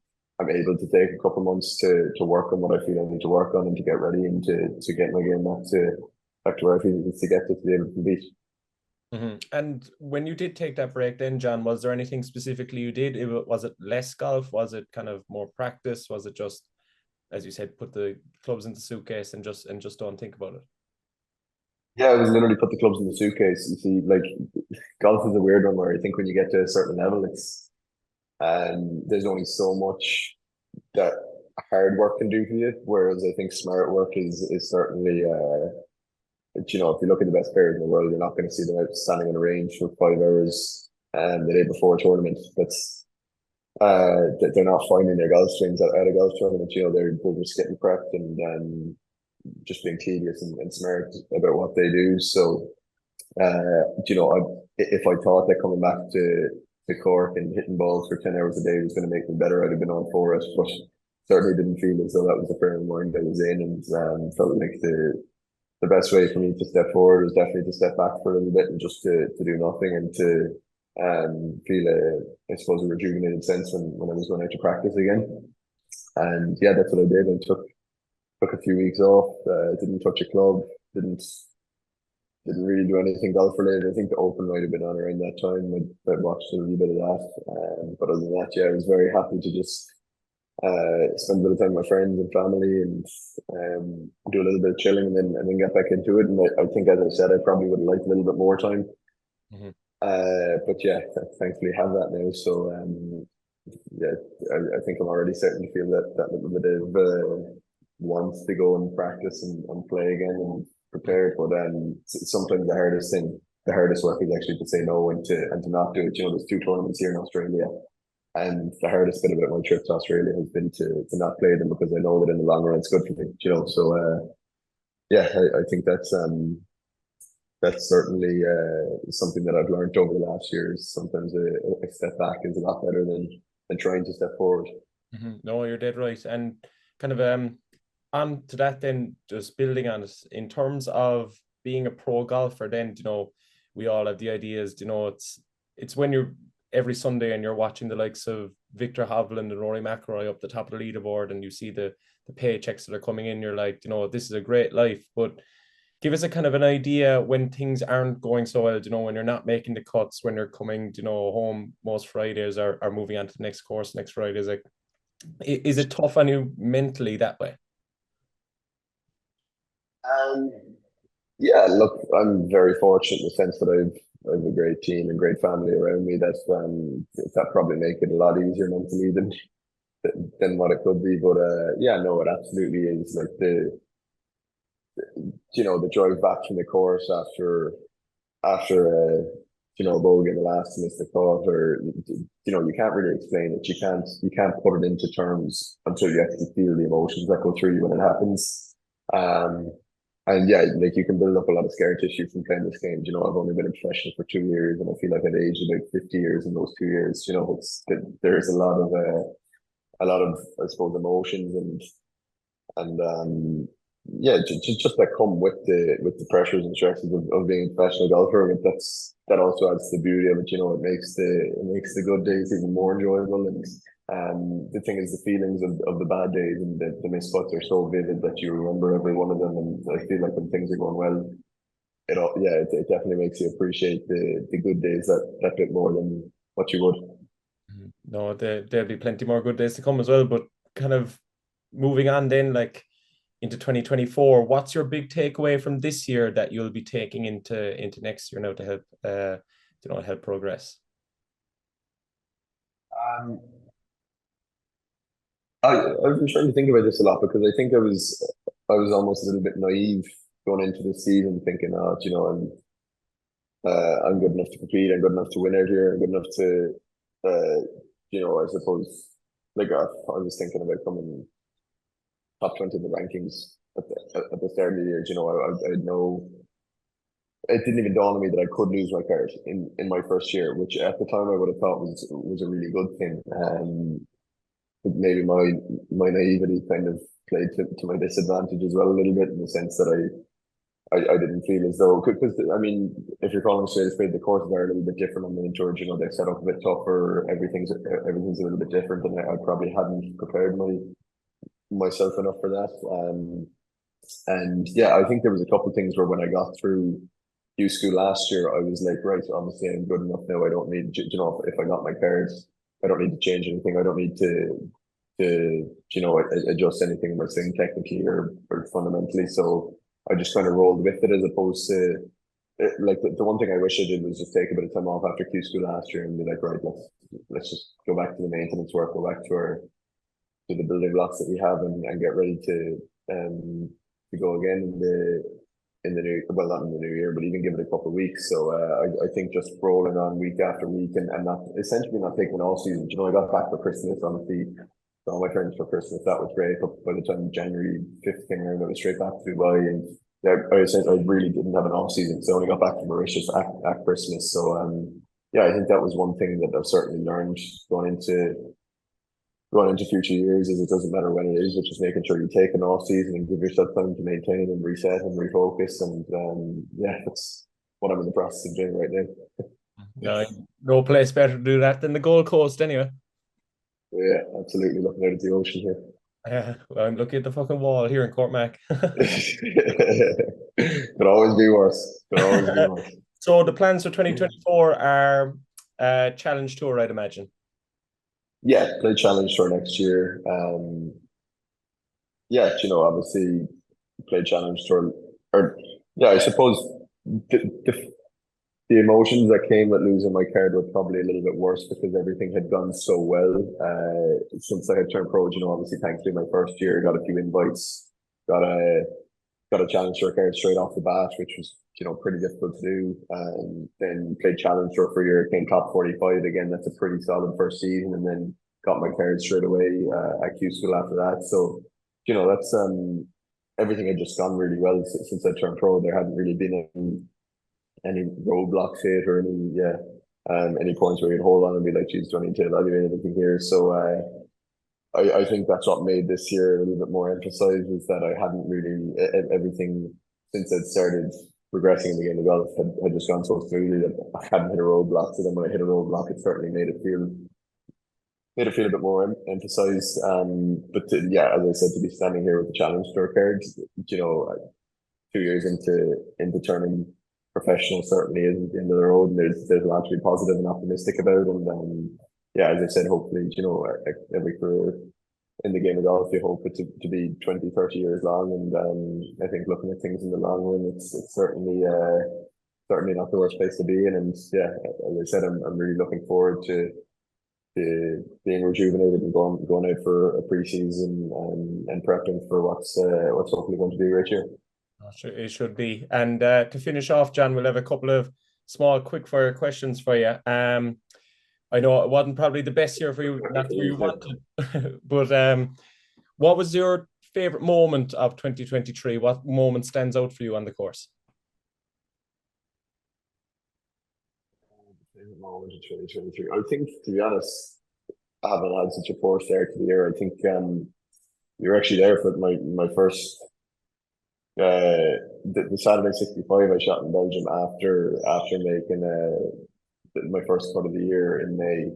able to take a couple of months to work on what I feel I need to work on and to get ready and to get my game back to where I feel it needs to get to be able to compete. And when you did take that break then, John, was there anything specifically you did? Was it less golf? Was it kind of more practice? Was it just, as you said, put the clubs in the suitcase and just don't think about it? Yeah, it was literally put the clubs in the suitcase. You see, golf is a weird one where I think when you get to a certain level, it's there's only so much that hard work can do for you. Whereas I think smart work is certainly if you look at the best players in the world, you're not going to see them out standing on a range for 5 hours the day before a tournament. That's they're not finding their golf swings at a golf tournament. They're just getting prepped and just being tedious and smart about what they do. So if I thought that coming back to Cork and hitting balls for 10 hours a day was going to make me better, I'd have been on for it. But certainly didn't feel as though that was the frame of mind I was in, and felt like the best way for me to step forward was definitely to step back for a little bit and just to do nothing and to feel I suppose a rejuvenated sense when I was going out to practice again. And yeah, that's what I did. I took a few weeks off, didn't touch a club, didn't really do anything golf related. I think the Open might have been on around that time. I watched a little bit of that. But other than that, yeah, I was very happy to just spend a bit of time with my friends and family and do a little bit of chilling and then get back into it. And I think, as I said, I probably would have liked a little bit more time. But yeah, thankfully have that now. So yeah, I think I'm already starting to feel that little bit of want to go and practice and play again and prepare. But sometimes the hardest thing the hardest work is actually to say no and to not do it. You know, there's 2 tournaments here in Australia, and the hardest bit about my trip to Australia has been to not play them, because I know that in the long run it's good for me. You know, so yeah, I think that's certainly something that I've learned over the last years. Sometimes a step back is a lot better than trying to step forward. Mm-hmm. No, you're dead right. And kind of on to that then, just building on it, in terms of being a pro golfer, then, you know, we all have the ideas, you know, it's when you're every Sunday and you're watching the likes of Victor Hovland and Rory McIlroy up the top of the leaderboard, and you see the paychecks that are coming in, you're like, you know, this is a great life. But give us a kind of an idea when things aren't going so well, you know, when you're not making the cuts, when you're coming, you know, home most Fridays or moving on to the next course next Fridays. Like, is it tough on you mentally that way? Yeah, look, I'm very fortunate in the sense that I have a great team and great family around me. That probably make it a lot easier mentally than what it could be. But yeah, no, it absolutely is. Like the drive back from the course after a bogey in the last to miss the cut, or you can't really explain it. You can't put it into terms until you actually feel the emotions that go through you when it happens. And yeah, like, you can build up a lot of scar tissue from playing this game. You know, I've only been a professional for 2 years, and I feel like I've aged about 50 years in those 2 years. You know, there's a lot of I suppose emotions and yeah, just that come with the pressures and stresses of being a professional golfer. And that also adds to the beauty of it. You know, it makes the good days even more enjoyable. And the thing is, the feelings of the bad days and the missed putts are so vivid that you remember every one of them. And I feel like when things are going well, it definitely makes you appreciate the good days that bit more than what you would. No, there'll be plenty more good days to come as well. But kind of moving on then, like, into 2024, what's your big takeaway from this year that you'll be taking into next year now to help help progress? I've been trying to think about this a lot, because I think I was almost a little bit naive going into this season, thinking, I'm good enough to compete, I'm good enough to win out here, I'm good enough to, I suppose, like, I was thinking about coming top 20 in the rankings at the start of the year. You know, I know it didn't even dawn on me that I could lose my card in my first year, which at the time I would have thought was a really good thing. But maybe my naivety kind of played to my disadvantage as well a little bit, in the sense that I didn't feel as though, because I mean, if you're calling straight the courses are a little bit different on the main tour. You know, they're set up a bit tougher. Everything's a little bit different, and I probably hadn't prepared myself enough for that. And yeah, I think there was a couple of things where when I got through Q school last year, I was like, right, obviously I'm good enough now. I don't need, if I got my cards, I don't need to change anything. I don't need to adjust anything in my swing technically or fundamentally. So I just kind of rolled with it, as opposed to like the one thing I wish I did was just take a bit of time off after Q school last year and be like, right, let's just go back to the maintenance work, go back to the building blocks that we have, and get ready to go again in the new, well, not in the new year, but even give it a couple of weeks. So I think just rolling on week after week and not taking an off season. You know, I got back for Christmas, honestly, all my friends for Christmas. That was great. But by the time January 5th came around, I was straight back to Dubai, and I said I really didn't have an off season, so I only got back from Mauritius at Christmas. So yeah, I think that was one thing that I've certainly learned going into future years, is it doesn't matter when it is, but just making sure you take an off season and give yourself time to maintain and reset and refocus. And yeah, that's what I'm in the process of doing right now. No place better to do that than the Gold Coast anyway. Yeah, absolutely, looking out at the ocean here. Yeah, well, I'm looking at the fucking wall here in Cormac. Could always be worse. So the plans for 2024 are Challenge Tour, I'd imagine. Yeah, play Challenge Tour next year. Yeah, obviously play Challenge Tour. Or yeah, I suppose the emotions that came with losing my card were probably a little bit worse, because everything had gone so well since I had turned pro. Obviously, thankfully, my first year, got a few invites, got a Challenge Tour card straight off the bat, which was pretty difficult to do. Then played Challenge for a year, came top 45 again. That's a pretty solid first season, and then got my card straight away at Q School after that. So, that's everything had just gone really well since I turned pro. There hadn't really been any roadblocks hit or any points where you'd hold on and be like, geez, do I need to evaluate anything here? So I think that's what made this year a little bit more emphasized, was that I hadn't really, everything since I'd started progressing in the game of golf had just gone so smoothly that I hadn't hit a roadblock. So then when I hit a roadblock, it certainly made it feel a bit more emphasized. But as I said, to be standing here with the Challenge Tour card, 2 years into turning professional certainly isn't the end of the road. And there's a lot to be positive and optimistic about. And as I said, hopefully, every career in the game of golf, you hope it to be 20, 30 years long. And I think looking at things in the long run, it's certainly not the worst place to be in. And as I said, I'm really looking forward to being rejuvenated and going out for a pre-season and prepping for what's hopefully going to be a great year. It should be. And to finish off, John, we'll have a couple of small quick-fire questions for you. I know it wasn't probably the best year for you, not where you wanted, but what was your favourite moment of 2023? What moment stands out for you on the course? Favourite moment of 2023? I think, to be honest, I haven't had such a poor start to the year. I think you're actually there for my first the Saturday 65 I shot in Belgium after making my first cut of the year in May.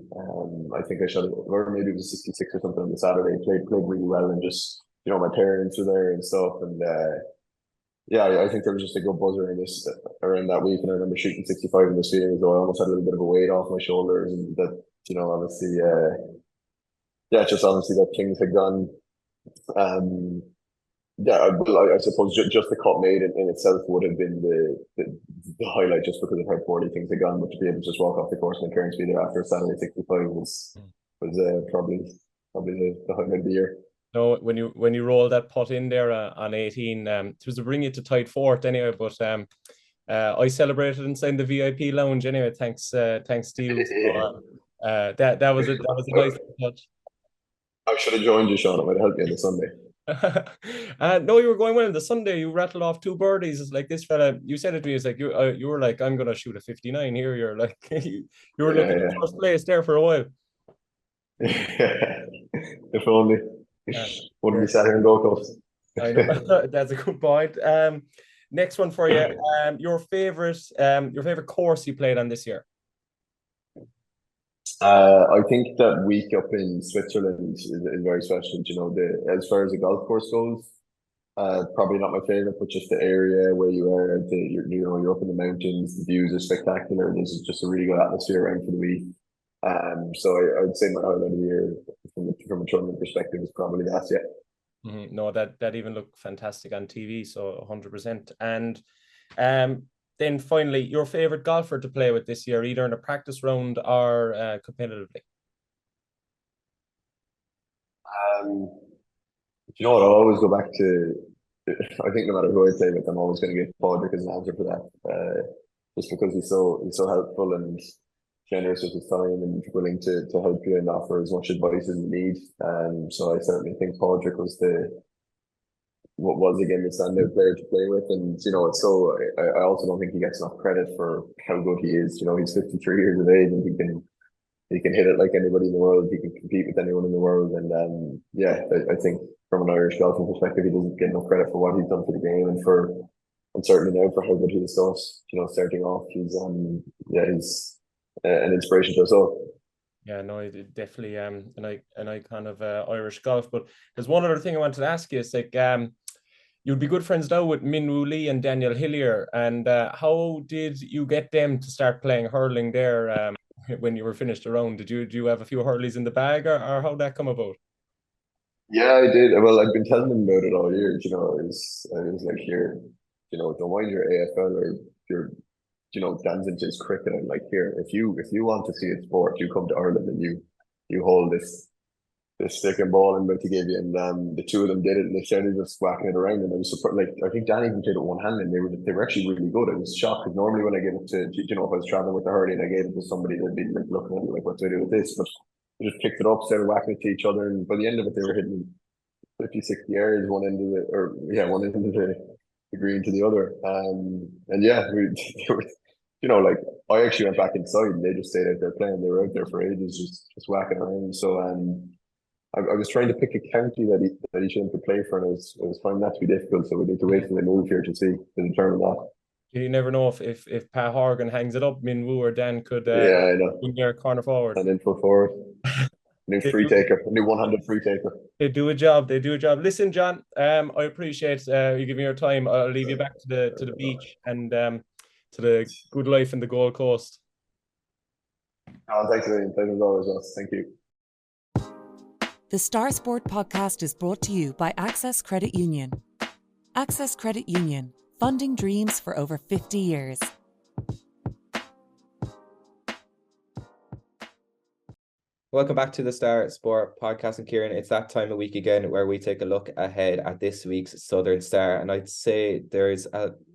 I think I shot it, or maybe it was a 66 or something on the Saturday. Played really well, and just my parents were there and stuff, and I think there was just a good buzz around that week. And I remember shooting 65 in the Sphere, so I almost had a little bit of a weight off my shoulders, and that obviously just honestly that things had gone. I suppose just the cut made in itself would have been the highlight, just because of how poorly things had gone. But to be able to just walk off the course and Kerry be there after Saturday 65 was probably the highlight of the year. No, when you roll that putt in there on 18, it was to bring you to tied fourth anyway. But I celebrated inside the VIP lounge anyway. Thanks to you. So, that was a nice touch. I should have joined you, Sean. It might have helped you on the Sunday. No, you were going well on the Sunday. You rattled off 2 birdies. It's like this fella. You said it to me. It's like you were like, I'm gonna shoot a 59 here. You're like you were looking at first place there for a while. If only. Wouldn't be sat here in Gold Coast. I know. That's a good point. Next one for you. Your favorite course you played on this year? I think that week up in Switzerland is very special. As far as the golf course goes, probably not my favorite, but just the area where you are. You're up in the mountains. The views are spectacular. There's just a really good atmosphere around for the week. So I would say my highlight of the year from a tournament perspective is probably that. Yeah. Mm-hmm. No, that even looked fantastic on TV. So 100%. And then finally, your favorite golfer to play with this year, either in a practice round or competitively? I always go back to, I think no matter who I play with, I'm always going to get Padraig as an answer for that. Just because he's so helpful and generous with his time and willing to help you and offer as much advice as you need. So I certainly think Padraig was what was again the standout player to play with. And it's so I also don't think he gets enough credit for how good he is. He's 53 years of age, and he can hit it like anybody in the world. He can compete with anyone in the world. And I think from an Irish golfing perspective, he doesn't get enough credit for what he's done for the game, and certainly now for how good he is to us. Starting off, he's an inspiration to us all. Yeah, no, it definitely an icon of Irish golf. But there's one other thing I wanted to ask you. It's like you'd be good friends now with Min Woo Lee and Daniel Hillier. And how did you get them to start playing hurling there when you were finished around? Do you have a few hurleys in the bag, or how'd that come about? Yeah, I did. Well, I've been telling them about it all year. I was like, here, don't mind your AFL or your Dan's into his cricket. I'm like, here, if you want to see a sport, you come to Ireland and you hold this the stick and ball and went to give you, and the two of them did it, and they started just whacking it around, and it was like I think Danny even did it one hand, and they were actually really good. I was shocked because normally when I give it to, you know, if I was traveling with the hurley and I gave it to somebody, they'd be like looking at me like, what do I do with this? But they just picked it up, started whacking it to each other, and by the end of it, they were hitting 50, 60 yards one end of the green to the other, and yeah, they were, you know, like I actually went back inside and they just stayed out there playing. They were out there for ages, just whacking around. So I was trying to pick a county that he shouldn't play for, and I was finding that to be difficult. So we need to wait till they move here to determine that. You never know if Pat Horgan hangs it up, Minwoo or Dan could I know. bring their corner forward. And in full forward. New free taker, a new one-handed free taker. They do a job. Listen, John, I appreciate you giving your time. I'll leave you back to the beach and to the good life in the Gold Coast. Oh, thanks a million. Pleasure as always, Ross. Thank you. The Star Sport podcast is brought to you by Access Credit Union. Access Credit Union, funding dreams for over 50 years. Welcome back to the Star Sport podcast, and Kieran, it's that time of week again where we take a look ahead at this week's Southern Star, and I'd say there's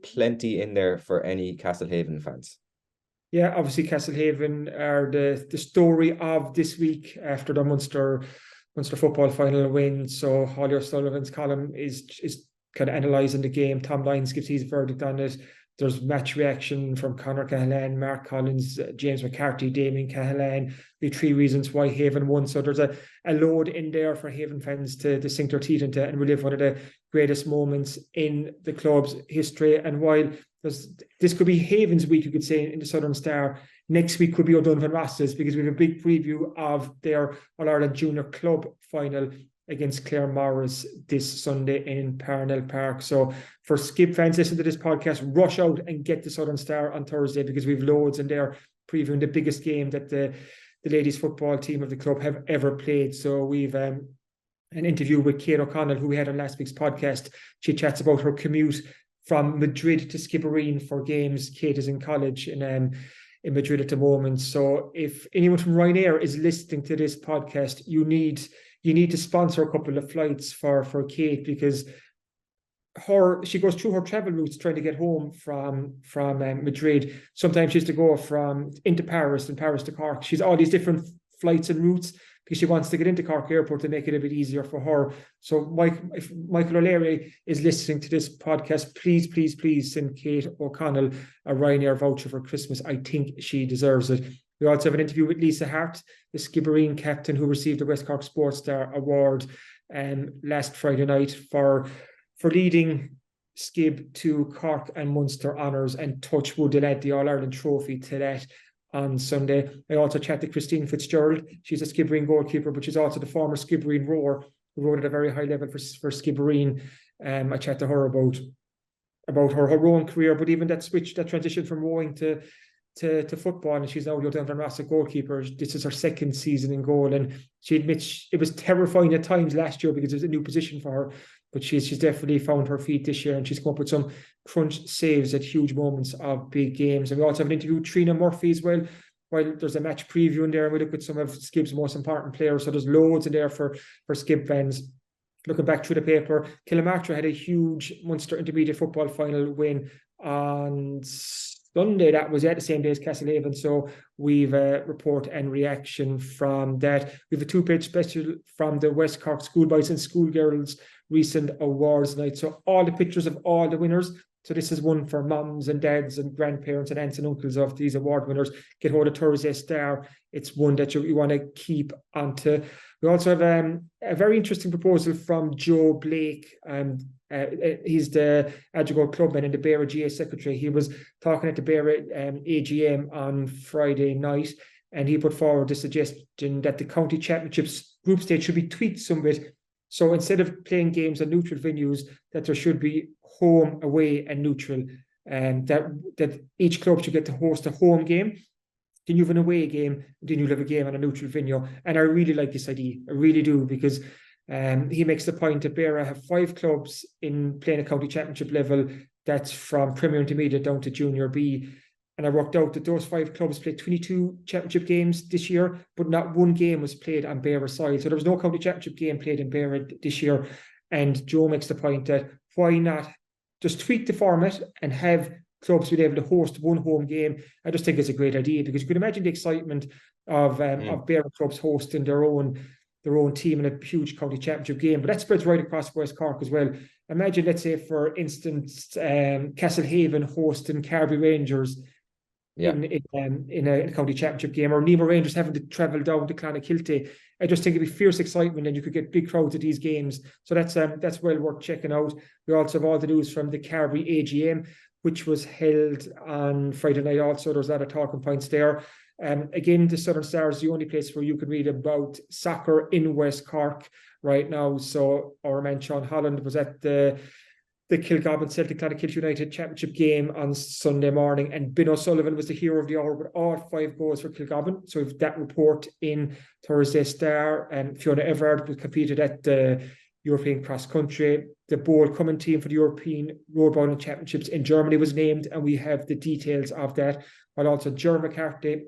plenty in there for any Castlehaven fans. Yeah, obviously Castlehaven are the story of this week after the Munster football final win. So Holly O'Sullivan's column is kind of analysing the game. Tom Lyons gives his verdict on it. There's match reaction from Conor Cahalane, Mark Collins, James McCarthy, Damien Cahalane. The 3 reasons why Haven won. So there's a load in there for Haven fans to sink their teeth into and relive one of the greatest moments in the club's history. And while this could be Haven's week, you could say, in the Southern Star, next week could be O'Donovan Ross's, because we have a big preview of their All-Ireland Junior Club final against Clare Morris this Sunday in Parnell Park. So for Skip fans listening to this podcast, rush out and get the Southern Star on Thursday, because we've loads in there previewing the biggest game that the ladies football team of the club have ever played. So we've an interview with Kate O'Connell, who we had on last week's podcast. She chats about her commute from Madrid to Skibbereen for games. Kate is in college in Madrid at the moment. So if anyone from Ryanair is listening to this podcast, you need to sponsor a couple of flights for Kate, because she goes through her travel routes trying to get home from Madrid. Sometimes she has to go into Paris and Paris to Cork. She's all these different flights and routes because she wants to get into Cork Airport to make it a bit easier for her. So if Michael O'Leary is listening to this podcast, please send Kate O'Connell a Ryanair voucher for Christmas. I think she deserves it. We also have an interview with Lisa Hart, the Skibbereen captain, who received the West Cork Sports Star Award last Friday night for leading Skib to Cork and Munster honours, and touch wood, they'll add the All-Ireland trophy to that on Sunday. I also chat to Christine Fitzgerald. She's a Skibbereen goalkeeper, but she's also the former Skibbereen rower who rowed at a very high level for Skibbereen. I chat to her about her rowing career, but even that transition from rowing to football, and she's now the O'Donovan Ross goalkeeper. This is her second season in goal, and she admits it was terrifying at times last year because it was a new position for her, but she's definitely found her feet this year, and she's come up with some crunch saves at huge moments of big games. And we also have an interview with Trina Murphy as well, while there's a match preview in there, and we look at some of Skib's most important players. So there's loads in there for Skib fans. Looking back through the paper, Kilmarnock had a huge Munster intermediate football final win on Sunday. That was the same day as Castlehaven. So we've a report and reaction from that. We have a 2-page special from the West Cork Schoolboys and Schoolgirls recent awards night. So all the pictures of all the winners. So this is one for mums and dads and grandparents and aunts and uncles of these award winners. Get hold of Thursday Star. It's one that you want to keep onto. We also have a very interesting proposal from Joe Blake. He's the Adjugol clubman and the Beara GA secretary. He was talking at the Beara AGM on Friday night, and he put forward the suggestion that the county championships group stage should be tweaked some bit. So instead of playing games on neutral venues, that there should be home, away, and neutral, and that each club should get to host a home game. Then you have an away game, then you'll have a game on a neutral venue. And I really like this idea. I really do, because he makes the point that Beara have 5 clubs in playing a county championship level. That's from Premier Intermediate down to Junior B. And I worked out that those 5 clubs played 22 championship games this year, but not one game was played on Beara side. So there was no county championship game played in Beara this year. And Joe makes the point that why not just tweak the format and have clubs be able to host one home game. I just think it's a great idea, because you could imagine the excitement of Beara clubs hosting their own team in a huge county championship game. But that spreads right across West Cork as well. Imagine, let's say, for instance, Castlehaven hosting Kerry Rangers in a county championship game, or Nemo Rangers having to travel down to Clonakilty. I just think it'd be fierce excitement, and you could get big crowds at these games. So that's well worth checking out. We also have all the news from the Kerry AGM, which was held on Friday night. Also, there's a lot of talking points there. Again, the Southern Star is the only place where you can read about soccer in West Cork right now. So our man Sean Holland was at the Kilgobbin Celtic Clonakilty United Championship game on Sunday morning, and Ben O'Sullivan was the hero of the hour with all 5 goals for Kilgobbin. So we've that report in Thursday Star, and Fiona Everard was competed at the European cross country. The bowl coming team for the European Road Bowling Championships in Germany was named, and we have the details of that. While also Jerry McCarthy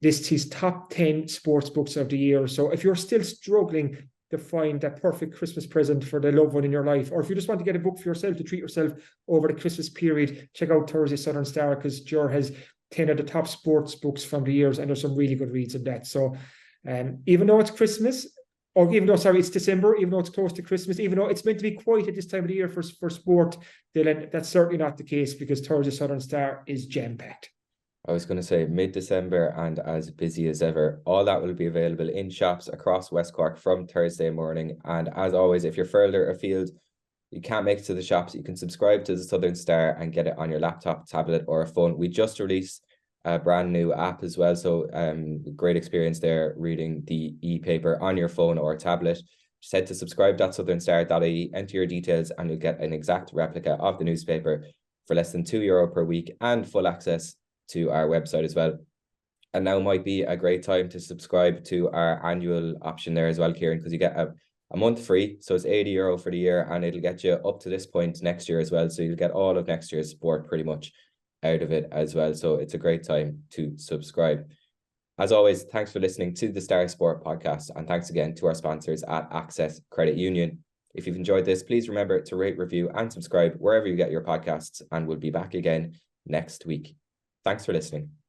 lists his top 10 sports books of the year. So if you're still struggling to find that perfect Christmas present for the loved one in your life, or if you just want to get a book for yourself to treat yourself over the Christmas period, check out Thursday Southern Star, because Jer has 10 of the top sports books from the years, and there's some really good reads in that. So even though it's Christmas, or even though, it's December, even though it's close to Christmas, even though it's meant to be quiet at this time of the year for sport, Dylan, that's certainly not the case, because Thursday Southern Star is jam-packed. I was going to say mid-December and as busy as ever. All that will be available in shops across West Cork from Thursday morning. And as always, if you're further afield, you can't make it to the shops, you can subscribe to the Southern Star and get it on your laptop, tablet, or a phone. We just released a brand new app as well. So great experience there reading the e-paper on your phone or tablet. Just head to subscribe.southernstar.ie, enter your details, and you'll get an exact replica of the newspaper for less than €2 per week, and full access to our website as well. And now might be a great time to subscribe to our annual option there as well, Kieran, because you get a month free. So it's €80 for the year, and it'll get you up to this point next year as well. So you'll get all of next year's sport pretty much out of it as well. So it's a great time to subscribe. As always, thanks for listening to the Star Sport podcast, and thanks again to our sponsors at Access Credit Union. If you've enjoyed this, please remember to rate, review, and subscribe wherever you get your podcasts, and we'll be back again next week. Thanks for listening.